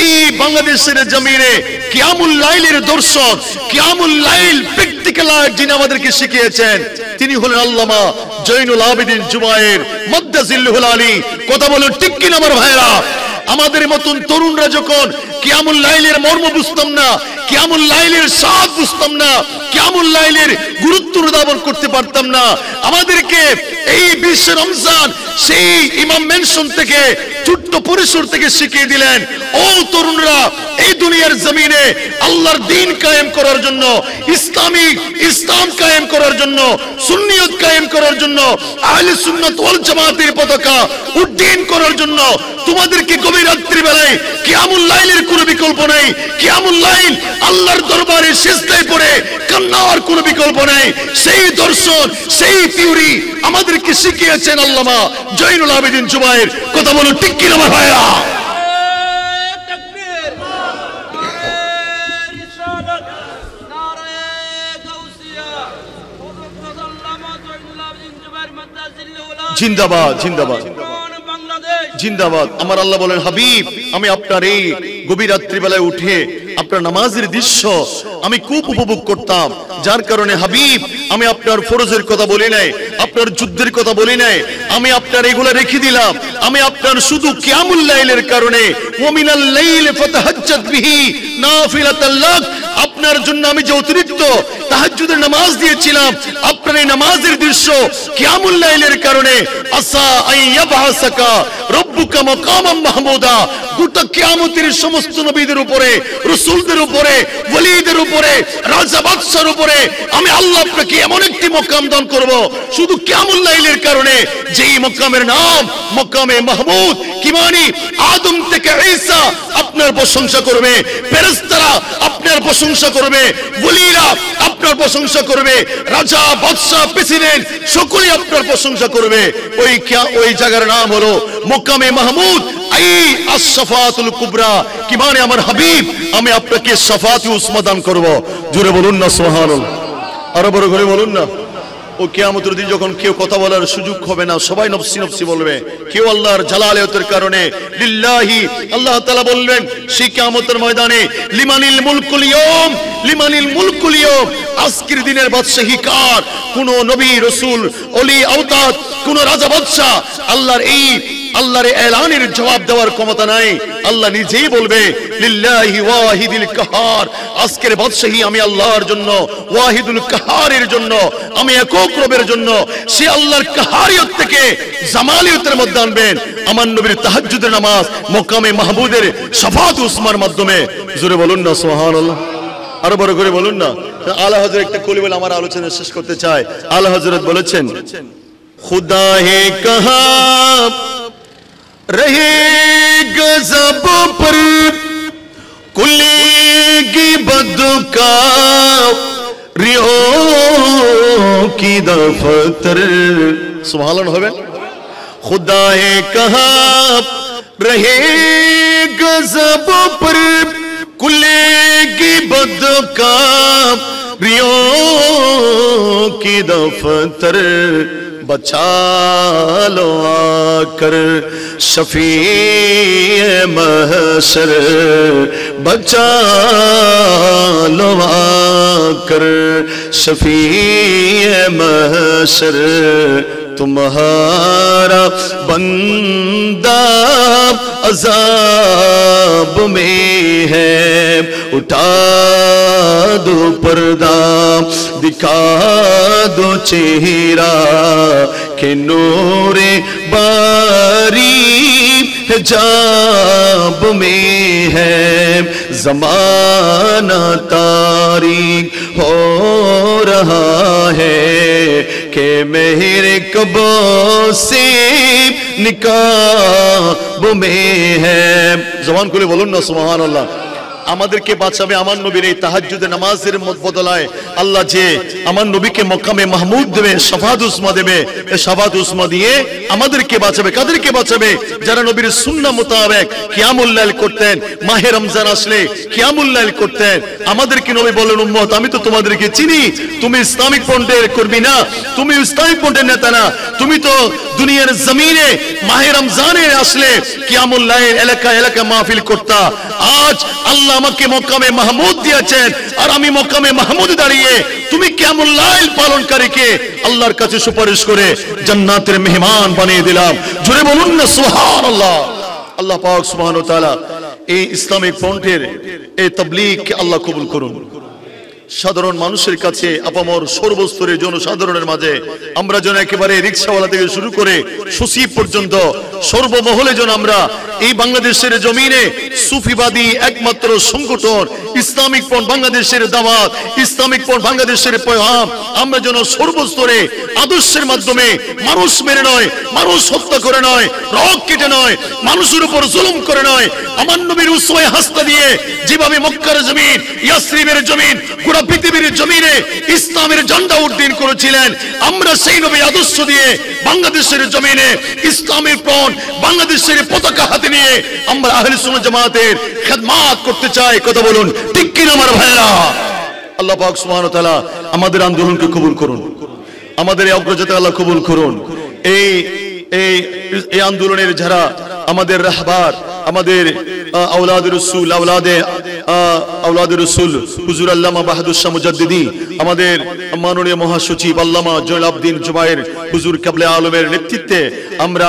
এই বাংলাদেশের জমিনে কিয়ামুল লাইলের দর্শন, কিয়ামুল লাইল প্র্যাকটিক্যাল যিনি আমাদেরকে শিখিয়েছেন, তিনি হলেন আল্লামা জয়নুল আবেদিন জুবায়ের মাদ্দাজিল্লুহুল আলী। কথা বলুন ঠিক কিনা আমার ভাইরা? আমাদের মতন তরুণরা যখন কিয়ামুল লাইলের মর্ম বুঝতাম না, কিয়ামুল লাইলের স্বাদ বুঝতাম না, কিয়ামুল লাইলের গুরুত্ব অনুধাবন করতে পারতাম না, আমাদেরকে এই বিশ্ব রমজান সেই ইমাম মেনশন থেকে, ছোট্ট পরিসর থেকে শিখিয়ে দিলেন, ও তরুণরা, এই দুনিয়ার জমিনে আল্লাহর দ্বীন কায়েম করার জন্য, ইসলাম কায়েম করার জন্য, সুন্নিয়ত কায়েম করার জন্য, আহলে সুন্নাত ওয়াল জামাতের পতাকা উড্ডীন করার জন্য তোমাদেরকে গভীর রাত্রি বেলায় কিয়ামুল লাইলের কোনো বিকল্প নাই। কিয়ামুল লাইল আল্লাহর দরবারে সিজদায় পড়ে কান্নার কোনো বিকল্প নাই। সেই দর্শন, সেই থিওরি আমাদেরকে শিখিয়েছেন আল্লামা জয়নুল আবেদিন জুবায়ের। কথা বলো ঠিক কি না ভাইরা? জিন্দাবাদ, জিন্দাবাদ, জিন্দাবাদ। আমার আল্লাহ বলেন, হাবিব, আমি আপনার এই গভীর রাত্রি বেলায় উঠে আপনার নামাজের দৃশ্য আমি খুব উপভোগ করতাম, যার কারণে হাবিব আমি আপনার ফরজের কথা বলি নাই, আপনার যুদ্ধের কথা বলি নাই, আমি আপনার এগুলা রেখে দিলাম। আমি আপনার শুধু কিয়ামুল লাইলের কারণে ওমিনাল লাইলি ফাতাহাজ্জাদ বিহি নাফিলাতাল লাক, আপনার জন্য আমি যে অতিরিক্ত তাহাজ্জুদের নামাজ দিয়েছিলাম, আপনার এই নামাজের দৃশ্য কিয়ামুল লাইলের কারণে আসা আন ইয়াবআসাকা রব্বুকা মাকামান মাহমুদা, গোটা কিয়ামতের সমস্ত নবীদের উপরে, রাসূলদের উপরে, ওলিদের উপরে, রাজা বাদশার উপরে আমি আল্লাহ আপনাকে এমন একটি মাকাম দান করব শুধু কিয়ামুল লাইলের কারণে, যেই মাকামের নাম মাকামে মাহমুদ। কি মানে? আদম থেকে ঈসা আপনার প্রশংসা করবে, ফেরেশতারা আপনার প্রশংসা করবে, ওলিরা আপনার প্রশংসা করবে, রাজা বাদশা প্রেসিডেন্ট সকলেই আপনার প্রশংসা করবে। ওই জায়গার নাম হলো মাকামে মাহমুদ, আই আশ-শাফাআতুল কুবরা। কি মানে? আমার হাবিব আমি আপনাকে শাফাআতে উসমা দান করব। জোরে বলুন না সুবহানাল্লাহ, আরো বড় করে বলুন না। ও কিয়ামতের দিন যখন কেউ কথা বলার সুযোগ হবে না, সবাই নফসি নফসি বলবে, কেউ আল্লাহর জালালিয়তের কারণে লিল্লাহি, আল্লাহ তাআলা বলবেন সেই কিয়ামতের ময়দানে, লিমানিল মুলকুল ইয়াউম, লিমানিল মুলকুল ইয়াউম, আজকের দিনের বাদশাহী কার? কোন নবী, রাসূল, ওলি, আওতাদ, কোন রাজা বাদশা আল্লাহর এলানের জবাব দেওয়ার ক্ষমতা নাই। আল্লাহ নিজেই বলবে লিল্লাহি ওয়াহিদুল কাহার, আজকের বাদশাহী আমি আল্লাহর জন্য, ওয়াহিদুল কাহারের জন্য, আমি একক রবের জন্য। সে আল্লাহর কাহারিয়ত থেকে জামালিয়তের মধ্যে আনবেন আমার নবীর তাহাজ্জুদের নামাজ মাকামে মাহমুদের শাফাআত উসমার মাধ্যমে। জোরে বলুন না সুবহানাল্লাহ, আরো বড় করে বলুন না। আলা হযরত একটা কলি বলে আমার আলোচনা শেষ করতে চাই। আলা হযরত বলেছেন, খুদা হে কাহা रहेगा ज़ब पर कुलेगी बदका रिहो की दफ्तर। सुभान अल्लाह। खुदा है कहा रहे गज़ब पर खुलेगी बदकारियों की दफ्तर बचा लो आकर शफीए महशर बचा लो आकर शफीए महशर तुम्हारा बंदा अज़ाब में है उठा दो पर्दा दिखा दो चेहरा के नूरे बारी हिजाब में है ज़माना तारीक हो रहा है के मेरे कबों से निकाब में है जबान खुले बोलुन ना सुभान अल्लाह আমাদেরকে বাঁচাবে আমার নবীর এই তাহাজ্জুদের নামাজের বদলায় আল্লাহ যে আমার নবীকে মক্কামে মাহমুদ দেবে শাফাত উসমা দেবে এই শাফাত উসমা দিয়ে আমাদেরকে বাঁচাবে কাদেরকে বাঁচাবে যারা নবীর সুন্নাহ মোতাবেক কিয়ামুল লাইল করতেন মাহে রমজান আসলে কিয়ামুল লাইল করতেন আমাদেরকে নবী বলেন উম্মত আমি তো তোমাদেরকে চিনি তুমি ইসলামিক ফ্রন্টের কর্মী না তুমি ইসলামিক ফ্রন্টের নেতা না তুমি তো দুনিয়ার জমিনে মাহে রমজানে আসলে কিয়ামুল লাইল এলাকা এলাকা মাহফিল করতা আজ আল্লাহ আমাকে মক্কামে মাহমুদ দিয়েছেন আর আমি মক্কামে মাহমুদ দাঁড়িয়ে তুমি কিয়ামুল লাইল পালনকারীকে আল্লাহর কাছে সুপারিশ করে জান্নাতের মেহমান বানিয়ে দিলাম জোরে বলুন না সুবহানাল্লাহ আল্লাহ পাক সুবহানাহু ওয়া তাআলা এই ইসলামিক ফ্রন্টের এই তাবলীগকে আল্লাহ কবুল করুন সাধারণ মানুষের কাছে আপামর সর্বস্তরের জনসাধারণের মাঝে আমরা যেন একেবারে রিকশাওয়ালা থেকে শুরু করে সচিব পর্যন্ত সর্বমহলে যেন আমরা এই বাংলাদেশের জমিনে সুফিবাদী একমাত্র সংগঠন ইসলামিক ফ্রন্ট বাংলাদেশের দাওয়াত ইসলামিক ফ্রন্ট বাংলাদেশের পয়গাম আমরা যেন সর্বস্তরে আদর্শের মাধ্যমে মানুষ মেরে নয় মানুষ হত্যা করে নয় রক কেটে নয় মানুষের উপর জুলুম করে নয় আমার নবীর উসওয়ায়ে হাসানা দিয়ে যেভাবে মক্কার জমিন ইয়াসরিবের জমিন পুরো পৃথিবীর জমিনে ইসলামের ঝান্ডা উড্ডীন করেছিলেন আমরা সেই নবী আদর্শ দিয়ে বাংলাদেশের জমিনে ইসলামের ফ্রন্ট বাংলাদেশের পতাকা হাতে নিয়ে আমরা আহলে সুন্নাত জামাতের খিদমত করতে চাই কথা বলুন ঠিক কি না আমার ভাইরা আল্লাহ পাক সুবহানাহু ওয়া তাআলা আমাদের আন্দোলনকে কবুল করুন আমাদের এই অগ্রযাত্রা আল্লাহ কবুল করুন এই এই আন্দোলনের যারা আমাদের রাহবার আমাদের আওলাদে রাসূল আওলাদে রাসূল হুজুর আল্লামা বাহাদুর শাহ মুজাদ্দিদি আমাদের মাননীয় মহাসচিব আল্লামা জয়নুল আবেদিন জুবায়ের হুজুর কিবলা আলমের নেতৃত্বে আমরা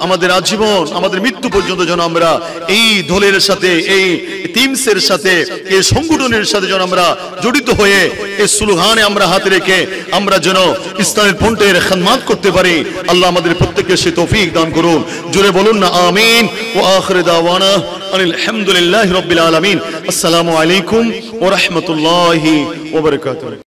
আমাদের আজীবন আমাদের মৃত্যু পর্যন্ত যেন আমরা এই দলের সাথে এই টিমসের সাথে এই সংগঠনের সাথে যেন আমরা জড়িত হয়ে এই স্লোগানে আমরা হাতে রেখে আমরা যেন ইসলামের ফ্রন্টের খিদমত করতে পারি আল্লাহ আমাদের প্রত্যেককে সে তৌফিক দান করুন জোরে বলুন না আমিন ওয়া আখির দাওয়ানা আলহামদুলিল্লাহি রাব্বিল আলামিন আসসালামু আলাইকুম ওয়া রাহমাতুল্লাহি ওয়া বারাকাতুহু।